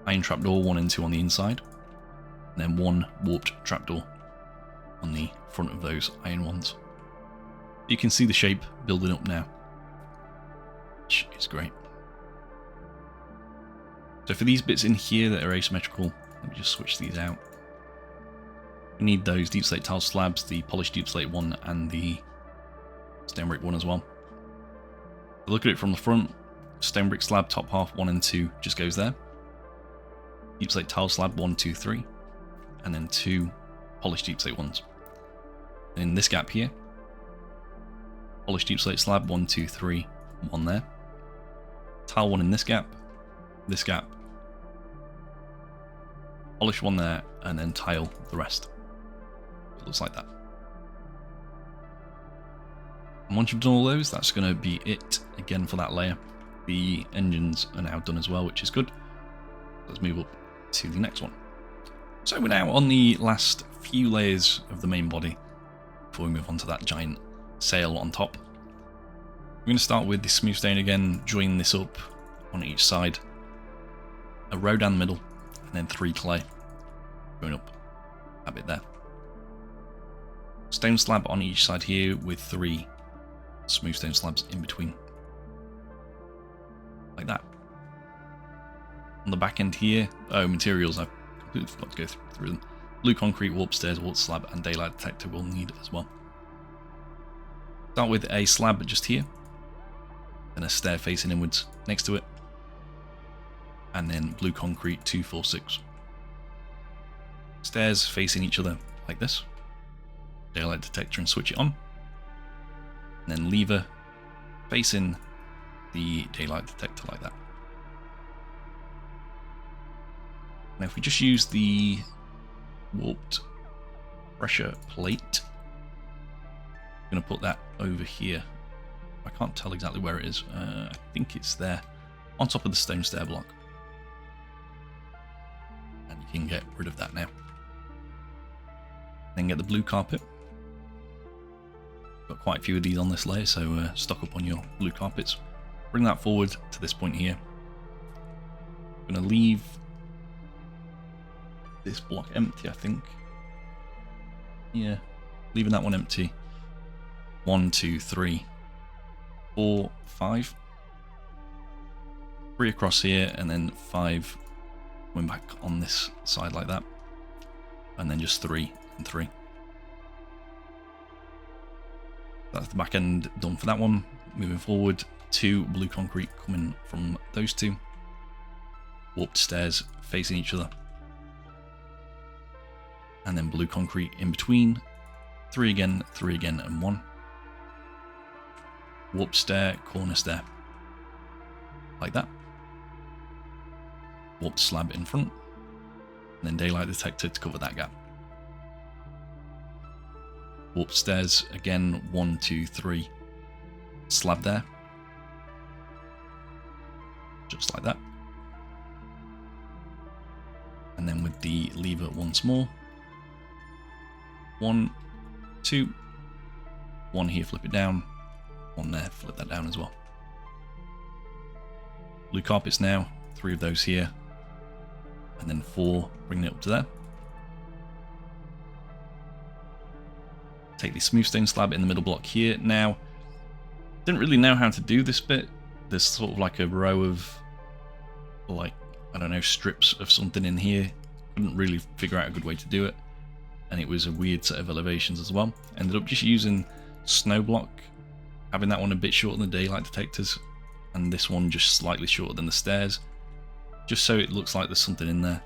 Iron trapdoor, 1 and 2 on the inside. And then 1 warped trapdoor on the front of those iron ones. You can see the shape building up now, which is great. So for these bits in here that are asymmetrical, let me just switch these out. We need those deep slate tile slabs, the polished deep slate one and the stone brick one as well. Look at it from the front. Stone brick slab top half 1 and 2 just goes there. Deep slate tile slab 1, 2, 3, and then 2 polished deep slate ones. And in this gap here, polished deep slate slab 1, 2, 3, 1 there. Tile 1 in this gap, polish 1 there, and then tile the rest. It looks like that. And once you've done all those, that's going to be it again for that layer. The engines are now done as well, which is good. Let's move up to the next one. So we're now on the last few layers of the main body before we move on to that giant sail on top. We're going to start with the smooth stone again, join this up on each side, a row down the middle, and then 3 clay going up a bit there. Stone slab on each side here with 3 smooth stone slabs in between. Like that. On the back end here, materials, I completely forgot to go through them. Blue concrete, warp stairs, water slab, and daylight detector we'll need as well. Start with a slab just here, then a stair facing inwards next to it, and then blue concrete 2, 4, 6. Stairs facing each other like this. Daylight detector and switch it on. And then lever facing the daylight detector like that. Now if we just use the warped pressure plate, I'm going to put that over here. I can't tell exactly where it is. I think it's there on top of the stone stair block. And you can get rid of that now. Then get the blue carpet. Got quite a few of these on this layer, so stock up on your blue carpets. Bring that forward to this point here. I'm going to leave this block empty, I think. Yeah, leaving that one empty. 1, 2, 3, 4, 5. 3 across here, and then 5 going back on this side like that. And then just 3 and 3. That's the back end done for that one. Moving forward, 2 blue concrete coming from those 2. Warped stairs facing each other. And then blue concrete in between. 3 again, and 1. Warp stair, corner stair. Like that. Warped slab in front. And then daylight detector to cover that gap. Warped stairs again, 1, 2, 3. Slab there. Just like that. And then with the lever once more. 1, 2. 1 here, flip it down. 1 there, flip that down as well. Blue carpets now, 3 of those here. And then 4, bringing it up to there. Take the smooth stone slab in the middle block here. Now, didn't really know how to do this bit. There's sort of like a row of, like, I don't know, strips of something in here. Couldn't really figure out a good way to do it. And it was a weird set of elevations as well. Ended up just using snow block, having that one a bit shorter than the daylight detectors, and this one just slightly shorter than the stairs, just so it looks like there's something in there.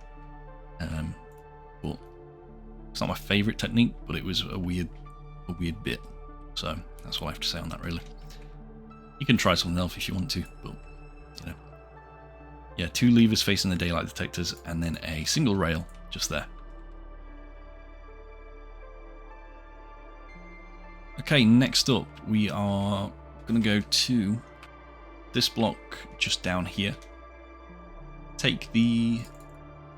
But it's not my favourite technique, but it was a weird bit. So that's what I have to say on that, really. You can try something else if you want to, but you know. Yeah, 2 levers facing the daylight detectors, and then a single rail just there. Okay, next up we are going to go to this block just down here. Take the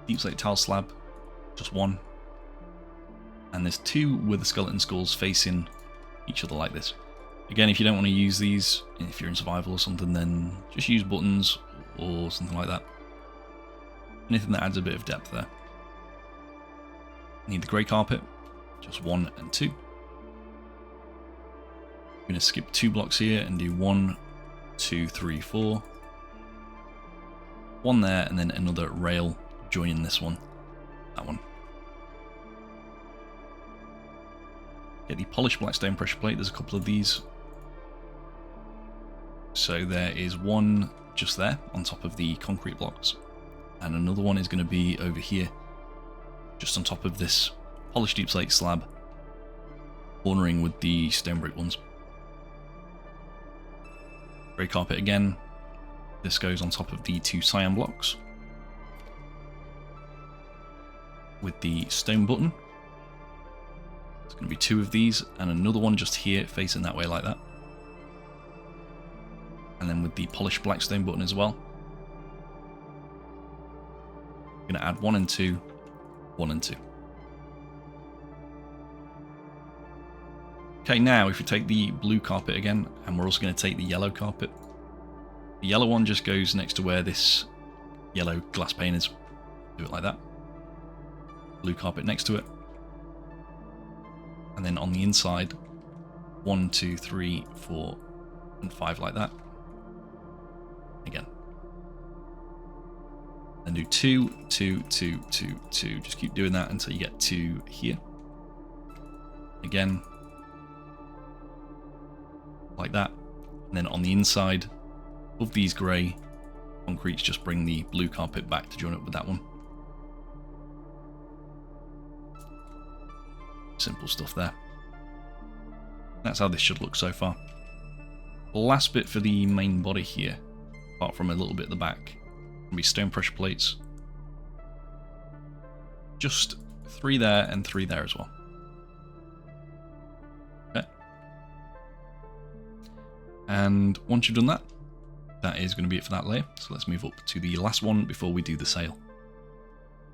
deep slate tile slab, just 1, and there's 2 with the skeleton skulls facing each other like this. Again, if you don't want to use these, if you're in survival or something, then just use buttons or something like that. Anything that adds a bit of depth there. Need the grey carpet, just 1 and 2. I'm going to skip 2 blocks here and do 1, 2, 3, 4. one there, and then another rail joining this one, that one. Get the polished black stone pressure plate. There's a couple of these. So there is one just there on top of the concrete blocks, and another one is going to be over here, just on top of this polished deep slate slab, cornering with the stone brick ones. Grey carpet again. This goes on top of the 2 cyan blocks with the stone button. There's going to be 2 of these, and another one just here facing that way like that. And then with the polished black stone button as well. I'm going to add 1 and 2, 1 and 2. Okay, now if we take the blue carpet again, and we're also going to take the yellow carpet. The yellow one just goes next to where this yellow glass pane is. Do it like that. Blue carpet next to it. And then on the inside, 1, 2, 3, 4, and 5 like that. Again. Then do 2, 2, 2, 2, 2. Just keep doing that until you get 2 here. Again. Like that. And then on the inside, above these grey concretes, just bring the blue carpet back to join up with that one. Simple stuff there. That's how this should look so far. The last bit for the main body here, apart from a little bit at the back, will be stone pressure plates. Just 3 there and 3 there as well. Okay. And once you've done that, that is going to be it for that layer. So let's move up to the last one before we do the sail.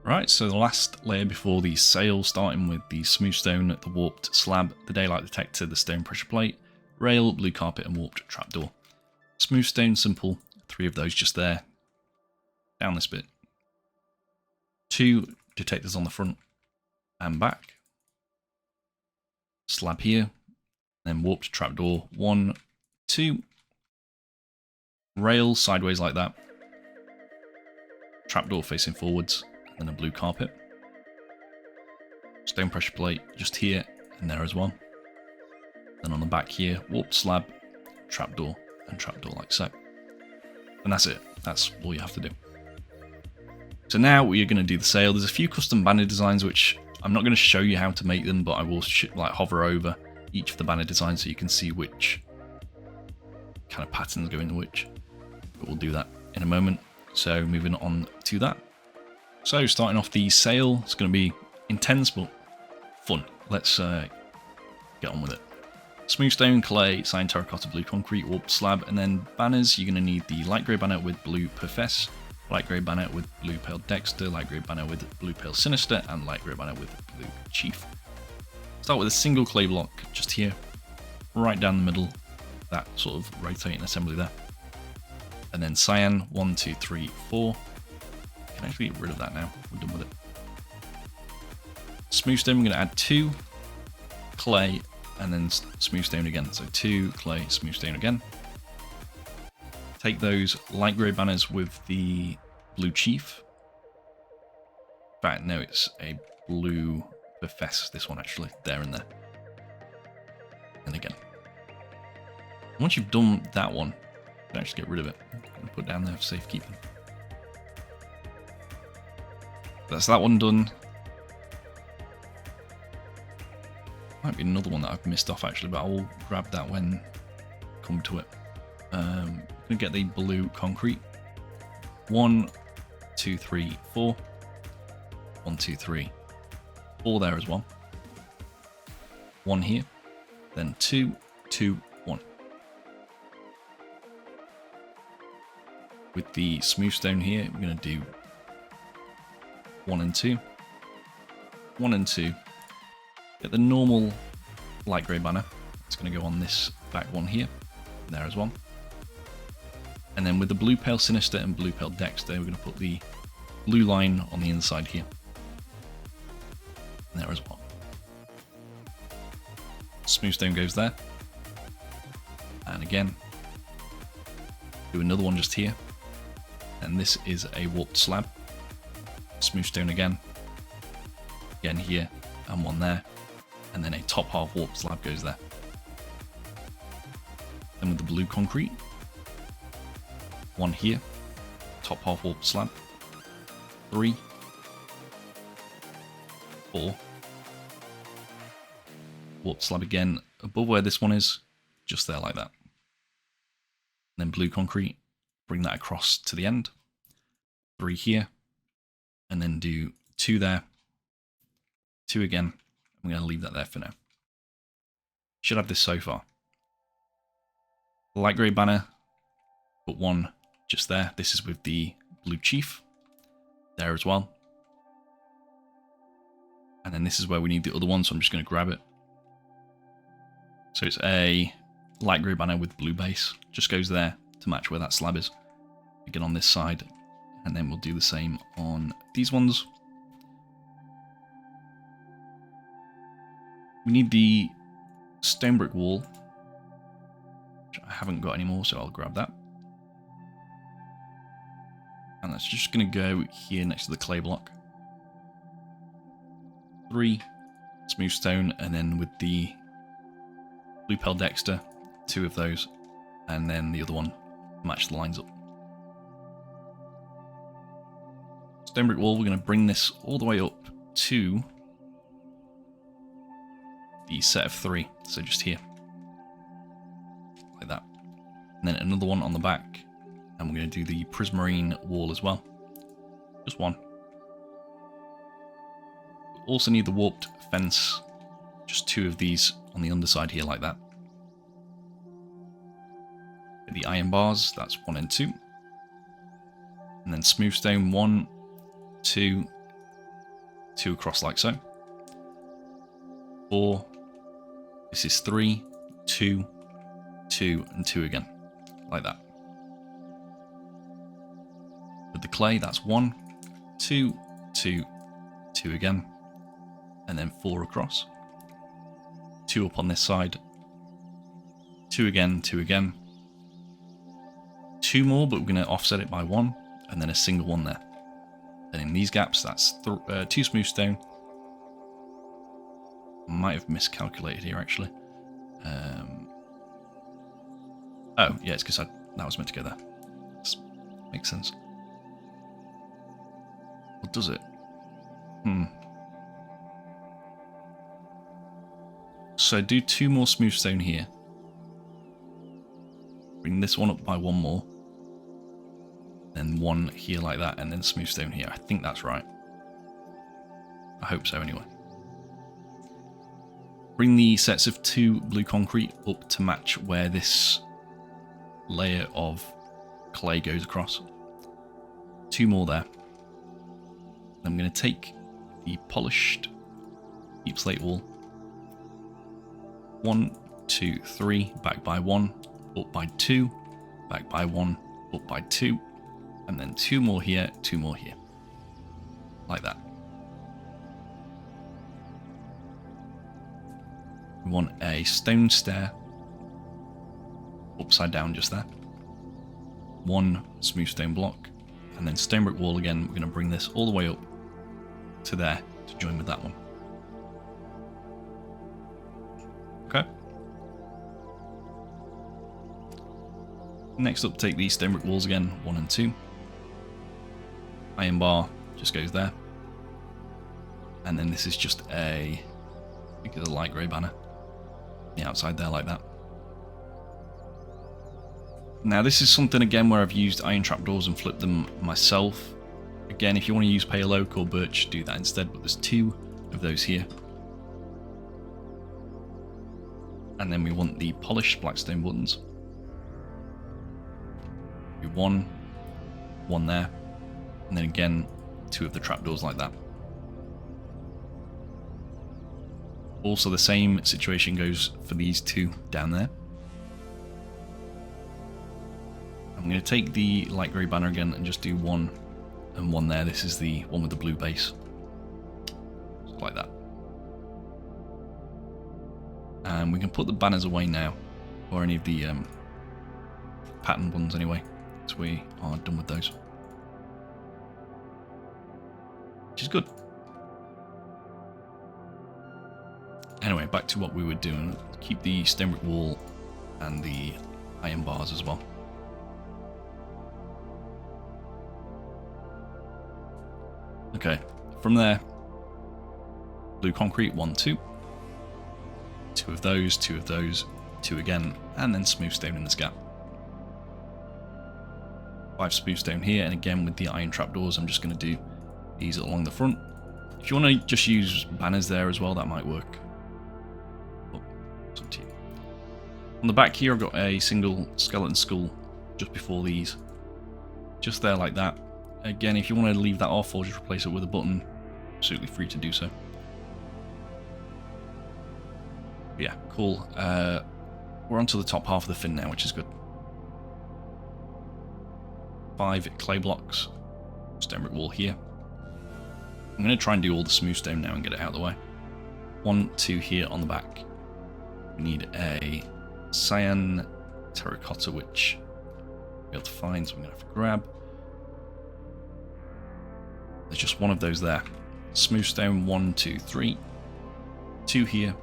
Right, so the last layer before the sail, starting with the smooth stone, the warped slab, the daylight detector, the stone pressure plate, rail, blue carpet, and warped trapdoor. Smooth stone, simple, 3 of those just there. Down this bit. 2 detectors on the front and back. Slab here, then warped trapdoor, 1, 2. Rail sideways like that. Trapdoor facing forwards. And a blue carpet. Stone pressure plate just here and there as well. Then on the back here, warped slab, trapdoor, and trapdoor like so. And that's it. That's all you have to do. So now we're going to do the sail. There's a few custom banner designs which I'm not going to show you how to make them, but I will like hover over each of the banner designs so you can see which kind of patterns go into which. But we'll do that in a moment. So moving on to that. So starting off the sail, it's going to be intense but fun. Let's get on with it. Smooth stone, clay, cyan terracotta, blue concrete, warped slab, and then banners. You're going to need the light grey banner with blue profess, light grey banner with blue pale dexter, light grey banner with blue pale sinister, and light grey banner with blue chief. Start with a single clay block just here, right down the middle, that sort of rotating assembly there. And then cyan, 1, 2, 3, 4. Can actually get rid of that now. We're done with it. Smooth stone, we're going to add 2 clay and then smooth stone again. So 2 clay, smooth stone again. Take those light grey banners with the blue chief. In fact, no, it's a blue profess, this one actually, there and there. And again. Once you've done that one, you can actually get rid of it. I'm going to put it down there for safekeeping. That's that one done. Might be another one that I've missed off actually, but I will grab that when I come to it. I'm going to get the blue concrete. 1, 2, 3, 4. 1, 2, 3. 4 there as well. 1 here. Then 2, 2, 1. With the smooth stone here, we're going to do 1 and 2. 1 and 2. Get the normal light grey banner. It's going to go on this back one here. There as well. And then with the blue pale sinister and blue pale dexter, we're going to put the blue line on the inside here. And there as well. Smooth stone goes there. And again, do another one just here. And this is a warped slab. Smooth stone again here, and one there, and then a top half warped slab goes there. Then with the blue concrete, one here, top half warped slab, 3, 4, warped slab again above where this one is, just there like that. And then blue concrete, bring that across to the end, 3 here, and then do 2 there, 2 again. I'm going to leave that there for now. Should have this so far. Light grey banner, put 1 just there. This is with the blue chief there as well. And then this is where we need the other one, so I'm just going to grab it. So it's a light grey banner with blue base. Just goes there to match where that slab is. Again on this side. And then we'll do the same on these ones. We need the stone brick wall, which I haven't got anymore, so I'll grab that. And that's just going to go here next to the clay block. 3 smooth stone, and then with the blue pearl dexter, 2 of those, and then the other one match the lines up. Stone brick wall, we're going to bring this all the way up to the set of 3, so just here, like that. And then another one on the back, and we're going to do the prismarine wall as well, just 1. We also need the warped fence, just 2 of these on the underside here like that. The iron bars, that's 1 and 2. And then smooth stone 1, 2, 2 across like so. 4, this is 3, 2, 2, and 2 again, like that. With the clay, that's 1, 2, 2, 2 again, and then 4 across. 2 up on this side, 2 again, 2 again. 2 more, but we're going to offset it by 1, and then a single one there. Then in these gaps, that's 2 smooth stone. Might have miscalculated here actually. Oh yeah, it's because that was meant to go there. Makes sense. What does it? So do 2 more smooth stone here. Bring this one up by 1 more. Then 1 here like that, and then smooth stone here. I think that's right. I hope so anyway. Bring the sets of 2 blue concrete up to match where this layer of clay goes across. 2 more there. I'm going to take the polished deep slate wall. 1, 2, 3, back by 1, up by 2, back by 1, up by 2, and then 2 more here, 2 more here. Like that. We want a stone stair upside down just there. 1 smooth stone block, and then stone brick wall again. We're going to bring this all the way up to there to join with that one. Okay. Next up, take these stone brick walls again, 1 and 2. Iron bar just goes there. And then this is just I think it's a light grey banner. The outside there like that. Now this is something again where I've used iron trapdoors and flipped them myself. Again, if you want to use pale oak or birch, do that instead, but there's 2 of those here. And then we want the polished blackstone buttons. 1 there, and then again 2 of the trapdoors like that. Also the same situation goes for these 2 down there. I'm going to take the light grey banner again and just do 1 and 1 there. This is the one with the blue base. Just like that. And we can put the banners away now, or any of the pattern ones anyway, so we are done with those. which is good. Anyway, back to what we were doing. Keep the stone brick wall and the iron bars as well. Okay, from there, blue concrete, 1, 2. 2 of those, 2 of those, 2 again, and then smooth stone in this gap. 5 smooth stone here, and again with the iron trapdoors, I'm just going to do these along the front. If you want to just use banners there as well, that might work. Oh, it's up to you. On the back here, I've got a single skeleton skull just before these. Just there like that. Again, if you want to leave that off or just replace it with a button, absolutely free to do so. Yeah, cool. We're onto the top half of the fin now, which is good. 5 clay blocks, stone brick wall here. I'm going to try and do all the smooth stone now and get it out of the way. 1, 2 here on the back. We need a cyan terracotta, which I'll be able to find, so I'm going to have to grab. There's just one of those there. Smooth stone, 1, 2, 3. 2 here.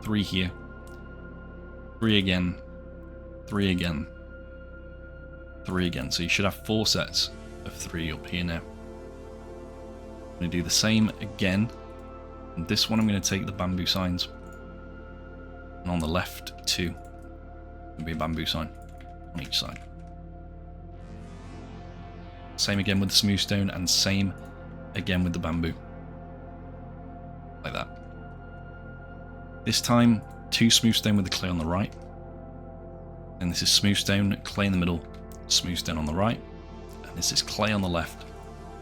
3 here. 3 again. 3 again. 3 again. So you should have 4 sets of 3 up here now. I'm going to do the same again. And this one I'm going to take the bamboo signs. And on the left, 2. There'll be a bamboo sign on each side. Same again with the smooth stone, and same again with the bamboo. Like that. This time, 2 smooth stone with the clay on the right. And this is smooth stone, clay in the middle, smooth stone on the right. And this is clay on the left,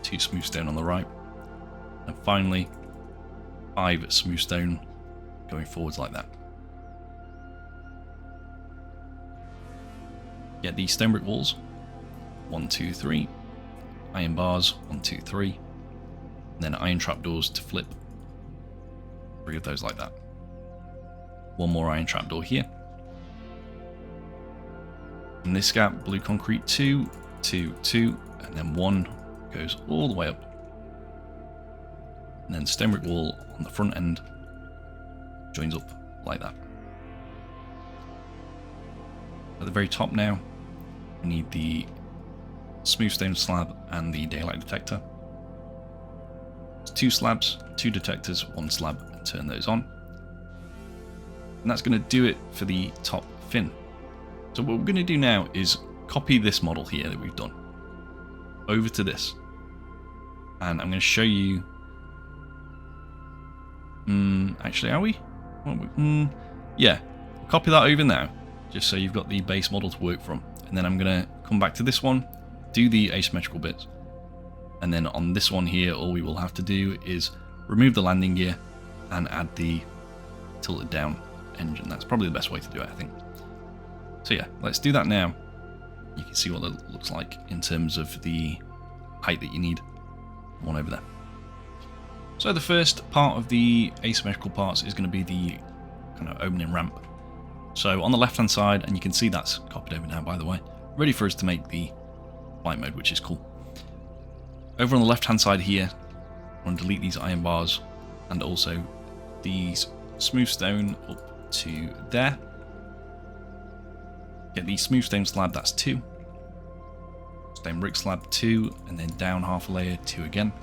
2 smooth stone on the right. And finally, 5 smooth stone going forwards like that. Get these stone brick walls. 1, 2, 3. Iron bars, 1, 2, 3. And then iron trapdoors to flip. 3 of those like that. 1 more iron trapdoor here. In this gap, blue concrete, 2, 2, 2, and then 1 goes all the way up. And then stone brick wall on the front end joins up like that. At the very top now, we need the smooth stone slab and the daylight detector. It's 2 slabs, 2 detectors, 1 slab, and turn those on. And that's going to do it for the top fin. So what we're going to do now is copy this model here that we've done over to this. And I'm going to show you... actually, are we? Yeah, copy that over now, just so you've got the base model to work from. And then I'm going to come back to this one, do the asymmetrical bits, and then on this one here all we will have to do is remove the landing gear and add the tilted down engine. That's probably the best way to do it, I think. So yeah, let's do that now. You can see what that looks like in terms of the height that you need. One over there. So the first part of the asymmetrical parts is going to be the kind of opening ramp. So on the left hand side, and you can see that's copied over now by the way, ready for us to make the flight mode, which is cool. Over on the left hand side here, I want to delete these iron bars and also these smooth stone up to there. Get the smooth stone slab, that's 2. Stone brick slab 2, and then down half a layer, 2 again.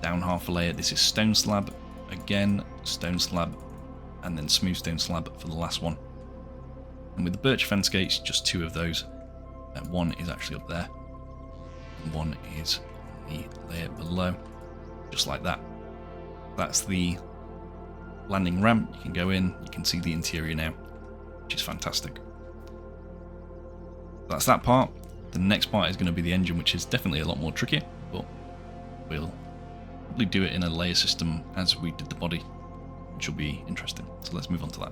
Down half a layer, this is stone slab, again, stone slab, and then smooth stone slab for the last one. And with the birch fence gates, just 2 of those. And 1 is actually up there. And 1 is the layer below, just like that. That's the landing ramp. You can go in, you can see the interior now, which is fantastic. That's that part. The next part is going to be the engine, which is definitely a lot more tricky, but we'll probably do it in a layer system as we did the body, which will be interesting. So let's move on to that.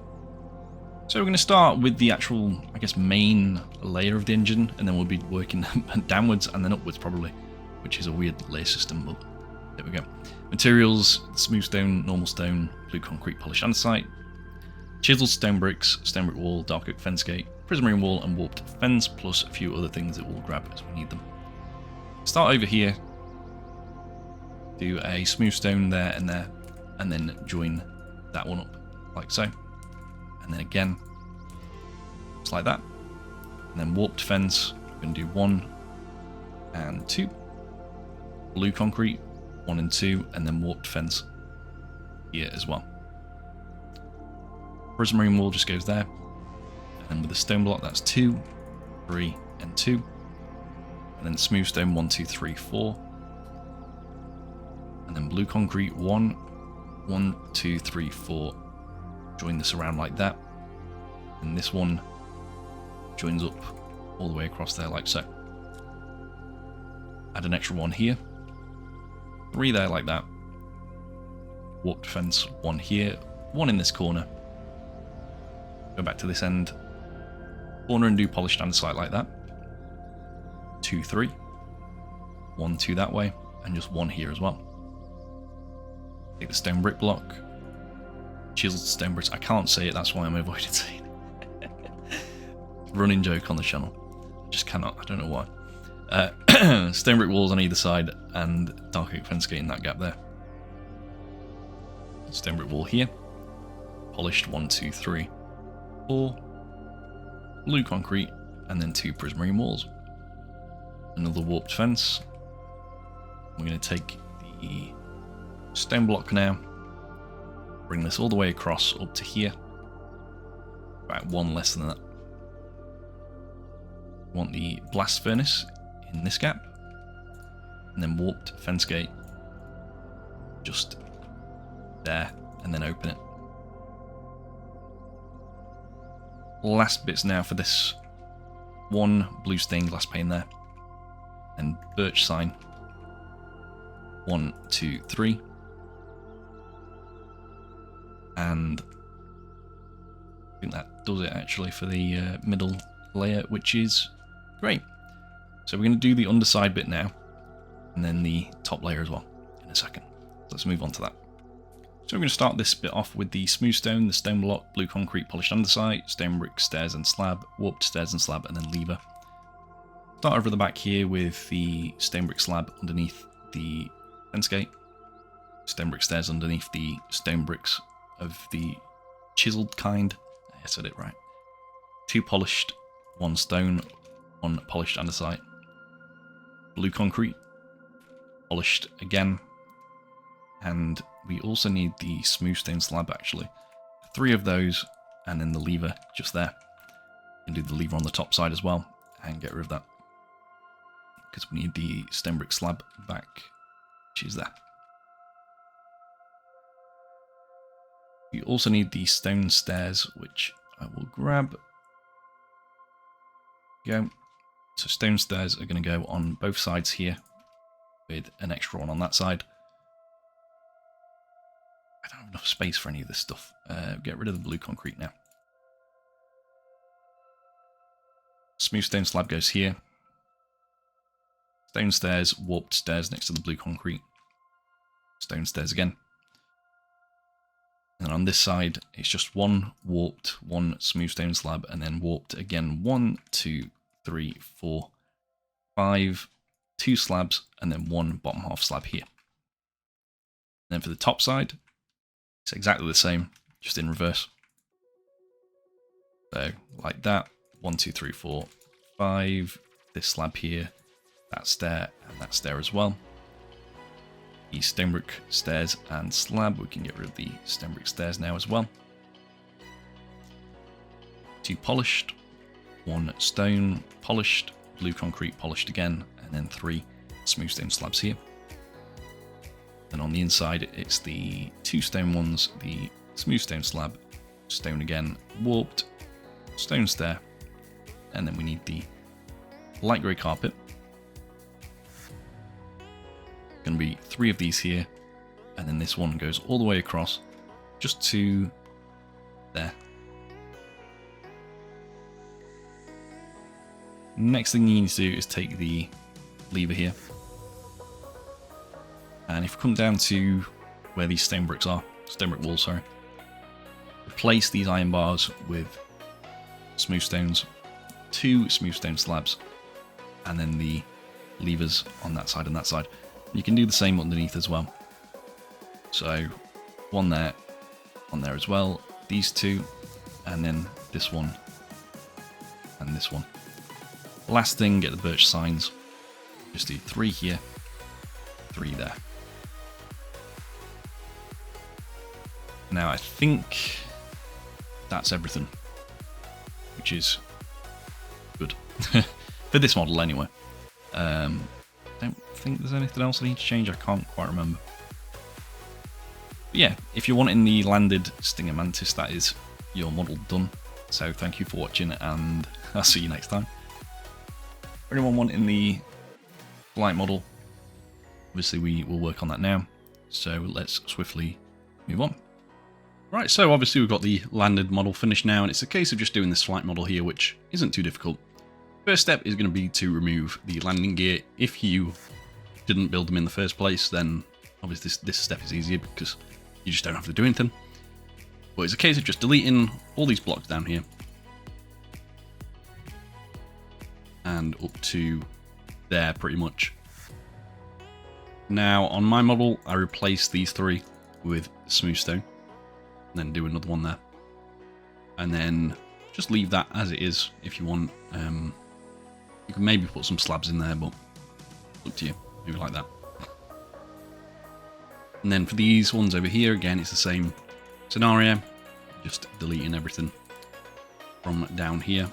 So we're going to start with the actual, I guess, main layer of the engine, and then we'll be working downwards and then upwards probably, which is a weird layer system, but there we go. Materials: smooth stone, normal stone, blue concrete, polished andesite, chiseled stone bricks, stone brick wall, dark oak fence gate, prismarine wall, and warped fence, plus a few other things that we'll grab as we need them. Start over here. do a smooth stone there, and then join that one up like so. And then again, just like that. And then warped fence, we're going to do 1 and 2. Blue concrete, 1 and 2, and then warped fence here as well. Prismarine wall just goes there. And with the stone block, that's 2, 3, and 2. And then smooth stone 1, 2, 3, 4. And then blue concrete 1, 1, 2, 3, 4. Join this around like that. And this one joins up all the way across there like so. Add an extra 1 here. 3 there like that. Warped fence 1 here. 1 in this corner. Go back to this end. Corner and do polished andesite like that. 2, 3. 1, 2 that way. And just 1 here as well. Take the stone brick block. Chiseled stone bricks. I can't say it, that's why I'm avoiding saying it. Running joke on the channel. I just cannot, I don't know why. Stone brick walls on either side and dark oak fence gate in that gap there. Stone brick wall here. Polished 1, 2, 3, 4. Blue concrete and then 2 prismarine walls. Another warped fence. We're going to take the stone block now. Bring this all the way across up to here. About 1 less than that. We want the blast furnace in this gap. And then warped fence gate just there, and then open it. Last bits now for this 1 blue stained glass pane there. And birch sign. 1, 2, 3. And I think that does it actually for the middle layer, which is great. So we're going to do the underside bit now, and then the top layer as well in a second. Let's move on to that. So we're going to start this bit off with the smooth stone, the stone block, blue concrete, polished andesite, stone brick, stairs and slab, warped stairs and slab, and then lever. Start over the back here with the stone brick slab underneath the fence gate, stone brick stairs underneath the stone bricks of the chiseled kind. I said it right. 2 polished, 1 stone, 1 polished andesite, blue concrete, polished again, and we also need the smooth stone slab actually. 3 of those, and then the lever just there. And do the lever on the top side as well, and get rid of that, because we need the stone brick slab back, which is there. You also need the stone stairs, which I will grab. Go. So stone stairs are going to go on both sides here, with an extra one on that side. I don't have enough space for any of this stuff. Get rid of the blue concrete now. Smooth stone slab goes here. Stone stairs, warped stairs next to the blue concrete. Stone stairs again. And on this side, it's just 1 warped, 1 smooth stone slab, and then warped again. 1, 2, 3, 4, 5, 2 slabs, and then 1 bottom half slab here. And then for the top side, it's exactly the same, just in reverse. So, like that. 1, 2, 3, 4, 5. This slab here, that stair, and that stair as well. The stone brick stairs and slab, we can get rid of the stone brick stairs now as well. 2 polished, 1 stone polished, blue concrete polished again, and then 3 smooth stone slabs here. Then on the inside, it's the 2 stone ones, the smooth stone slab, stone again, warped, stone stair, and then we need the light grey carpet. Going to be 3 of these here, and then this one goes all the way across just to there. Next thing you need to do is take the lever here, and if you come down to where these stone bricks are, stone brick walls, sorry, replace these iron bars with smooth stones, 2 smooth stone slabs, and then the levers on that side and that side. You can do the same underneath as well. So one there as well, these two, and then this one and this one. Last thing, get the birch signs. Just do 3 here, 3 there. Now I think that's everything, which is good for this model anyway. Don't think there's anything else I need to change. I can't quite remember. But yeah, if you're wanting the landed Stinger Mantis, that is your model done. So thank you for watching, and I'll see you next time. For anyone wanting the flight model, obviously we will work on that now. So let's swiftly move on. Right, so obviously we've got the landed model finished now, and it's a case of just doing this flight model here, which isn't too difficult. First step is going to be to remove the landing gear. If you didn't build them in the first place, then obviously this step is easier because you just don't have to do anything. But it's a case of just deleting all these blocks down here and up to there pretty much. Now on my model, I replaced these 3 with smooth stone, and then do another one there, and then just leave that as it is. If you want, you can maybe put some slabs in there, but up to you. Maybe like that. And then for these ones over here, again, it's the same scenario, just deleting everything from down here.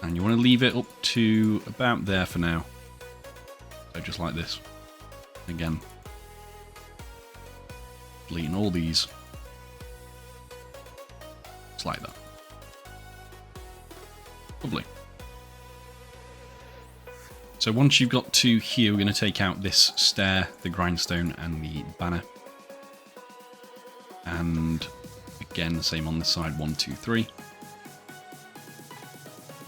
And you want to leave it up to about there for now. So just like this. Again, deleting all these. Just like that. Lovely. So once you've got to here, we're going to take out this stair, the grindstone, and the banner. And again, the same on this side, 1, 2, 3.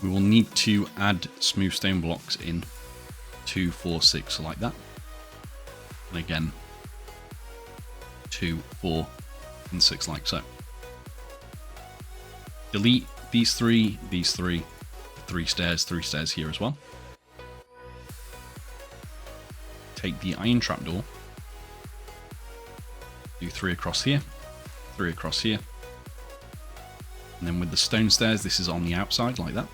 We will need to add smooth stone blocks in 2, 4, 6, like that. And again, 2, 4, and 6, like so. Delete these 3, 3 stairs, 3 stairs here as well. Take the iron trapdoor, do 3 across here, 3 across here, and then with the stone stairs, this is on the outside like that,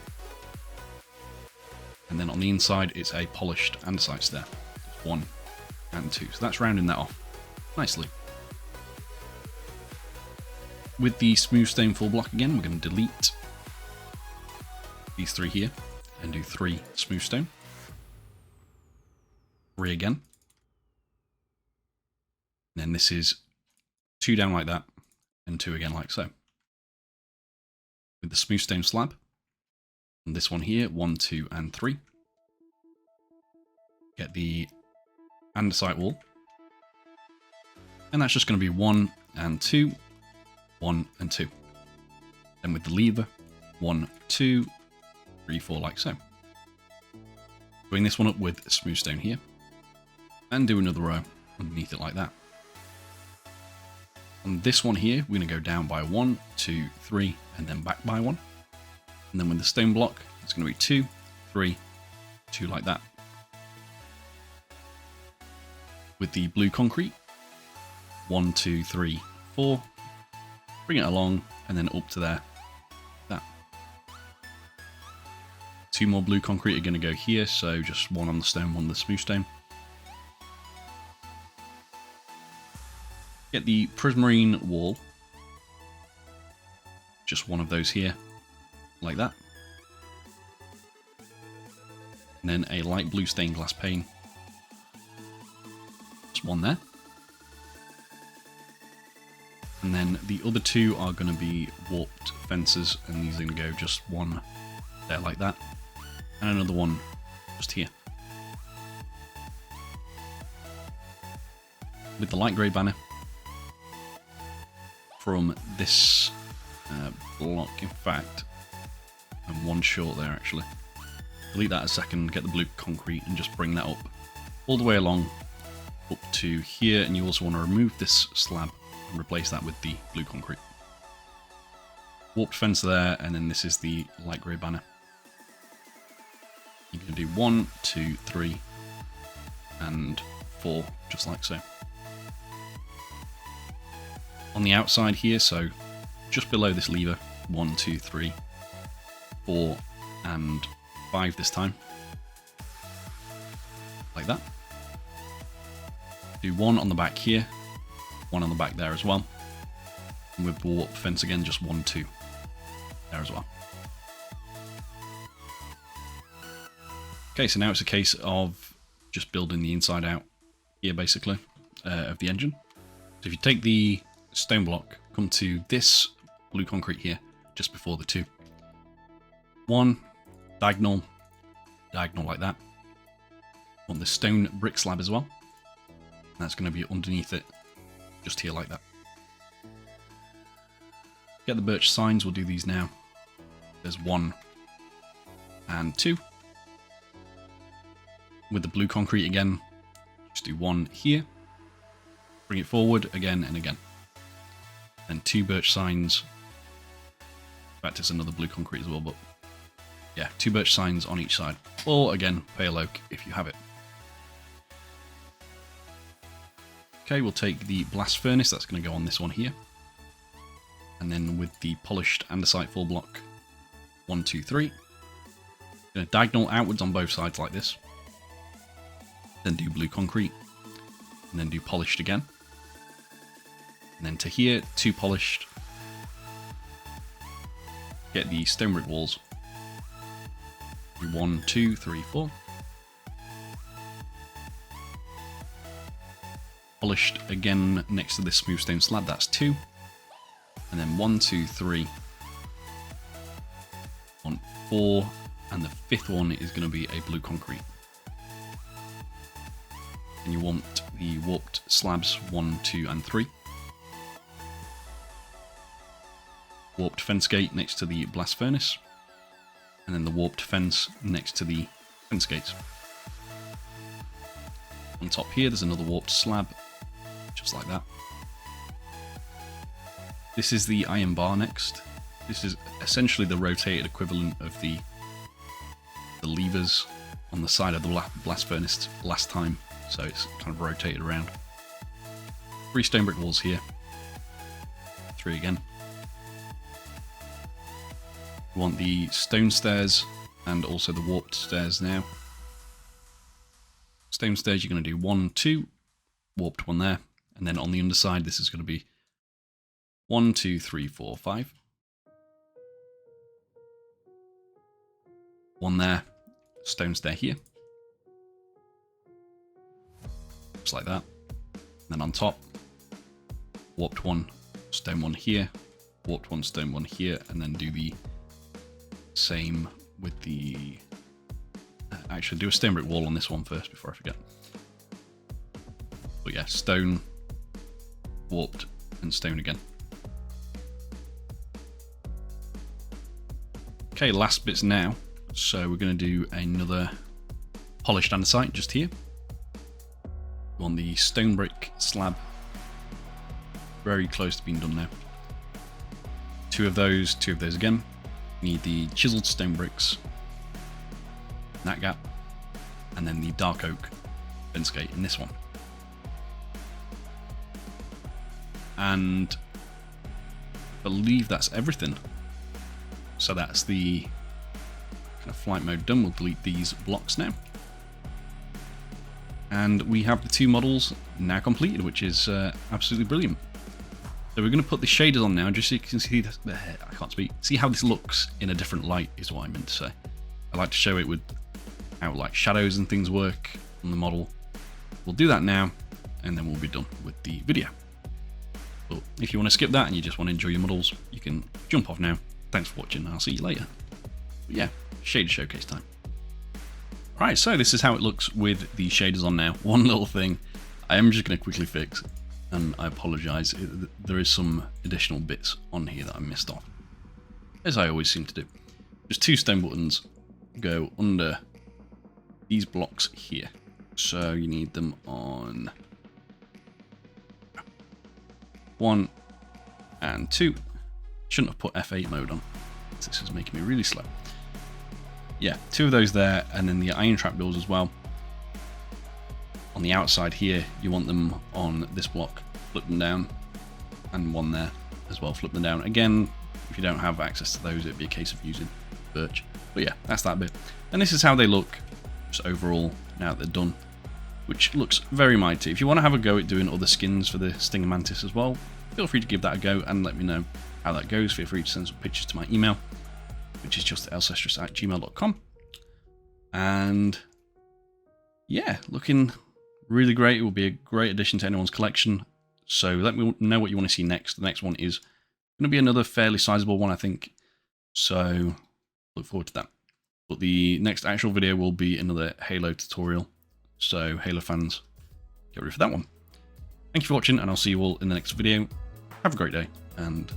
and then on the inside it's a polished andesite stair, 1 and 2, so that's rounding that off nicely. With the smooth stone full block again, we're going to delete these 3 here and do 3 smooth stone. 3 again. And then this is 2 down like that, and 2 again like so. With the smooth stone slab, and this one here, 1, 2, and 3. Get the andesite wall. And that's just going to be 1 and 2, 1 and 2. Then with the lever, 1, 2, 3, 4, like so. Bring this one up with smooth stone here, and do another row underneath it like that. On this one here, we're going to go down by 1, 2, 3, and then back by 1. And then with the stone block, it's going to be 2, 3, 2 like that. With the blue concrete, 1, 2, 3, 4. Bring it along, and then up to there. That. 2 more blue concrete are going to go here, so just 1 on the stone, 1 on the smooth stone. Get the prismarine wall, just 1 of those here, like that. And then a light blue stained glass pane, just 1 there. And then the other 2 are going to be warped fences, and these are going to go just 1 there like that, and another 1 just here. With the light grey banner from this block, in fact, and 1 short there actually. Delete that a second, get the blue concrete, and just bring that up all the way along up to here, and you also want to remove this slab and replace that with the blue concrete. Warped fence there, and then this is the light grey banner. You're going to do 1, 2, 3, and 4, just like so. On the outside here, so just below this lever, 1, 2, 3, 4, and 5 this time. Like that. Do 1 on the back here, 1 on the back there as well. And with the warp fence again, just 1, 2 there as well. Okay, so now it's a case of just building the inside out here, basically, of the engine. So if you take the stone block, come to this blue concrete here, just before the 2. 1, diagonal, diagonal like that. Want the stone brick slab as well. And that's going to be underneath it, just here like that. Get the birch signs, we'll do these now. There's 1 and 2. With the blue concrete again, just do 1 here. Bring it forward again and again. And 2 birch signs. In fact, it's another blue concrete as well, but yeah, 2 birch signs on each side. Or again, pale oak if you have it. Okay, we'll take the blast furnace, that's going to go on this one here. And then with the polished andesite full block, 1, 2, 3. Going to diagonal outwards on both sides like this. Then do blue concrete. And then do polished again. And then to here, 2 polished. Get the stone brick walls. 1, 2, 3, 4. Polished again next to this smooth stone slab, that's 2. And then 1, 2, 3. 1, 4. And the 5th one is going to be a blue concrete. And you want the warped slabs 1, 2, and 3. Warped fence gate next to the blast furnace. And then the warped fence next to the fence gates. On top here, there's another warped slab, just like that. This is the iron bar next. This is essentially the rotated equivalent of the levers on the side of the blast furnace last time, so it's kind of rotated around. 3 stone brick walls here. 3 again. We want the stone stairs and also the warped stairs now. Stone stairs, you're going to do 1, 2, warped 1 there, and then on the underside this is going to be 1, 2, 3, 4, 5. 1 there, stone stair here. Just like that. And then on top, warped 1, stone 1 here, warped 1, stone 1 here, and then do the same with the... actually, do a stone brick wall on this one first before I forget. But yeah, stone, warped, and stone again. Okay, last bits now. So we're going to do another polished andesite just here. On the stone brick slab. Very close to being done now. 2 of those, 2 of those again. Need the chiseled stone bricks. That gap. And then the dark oak fence gate in this one. And I believe that's everything. So that's the kind of flight mode done. We'll delete these blocks now. And we have the 2 models now completed, which is absolutely brilliant. So we're going to put the shaders on now, just so you can see this. I can't speak. See how this looks in a different light is what I meant to say. I like to show it with how like shadows and things work on the model. We'll do that now, and then we'll be done with the video. But if you want to skip that and you just want to enjoy your models, you can jump off now. Thanks for watching, and I'll see you later. But yeah, shader showcase time. Right, so this is how it looks with the shaders on now. One little thing I am just going to quickly fix, and I apologise, there is some additional bits on here that I missed off, as I always seem to do. Just 2 stone buttons go under these blocks here, so you need them on 1 and 2. Shouldn't have put F8 mode on, this is making me really slow. Yeah, 2 of those there, and then the iron trapdoors as well on the outside here, you want them on this block, flip them down, and one there as well, flip them down. Again, if you don't have access to those, it'd be a case of using birch. But yeah, that's that bit. And this is how they look just overall now that they're done, which looks very mighty. If you want to have a go at doing other skins for the Stinger Mantis as well, feel free to give that a go and let me know how that goes. Feel free to send some pictures to my email, which is just elcestrus@gmail.com. And yeah, looking really great. It will be a great addition to anyone's collection. So let me know what you want to see next. The next one is going to be another fairly sizable one, I think. So look forward to that. But the next actual video will be another Halo tutorial. So Halo fans, get ready for that one. Thank you for watching, and I'll see you all in the next video. Have a great day, and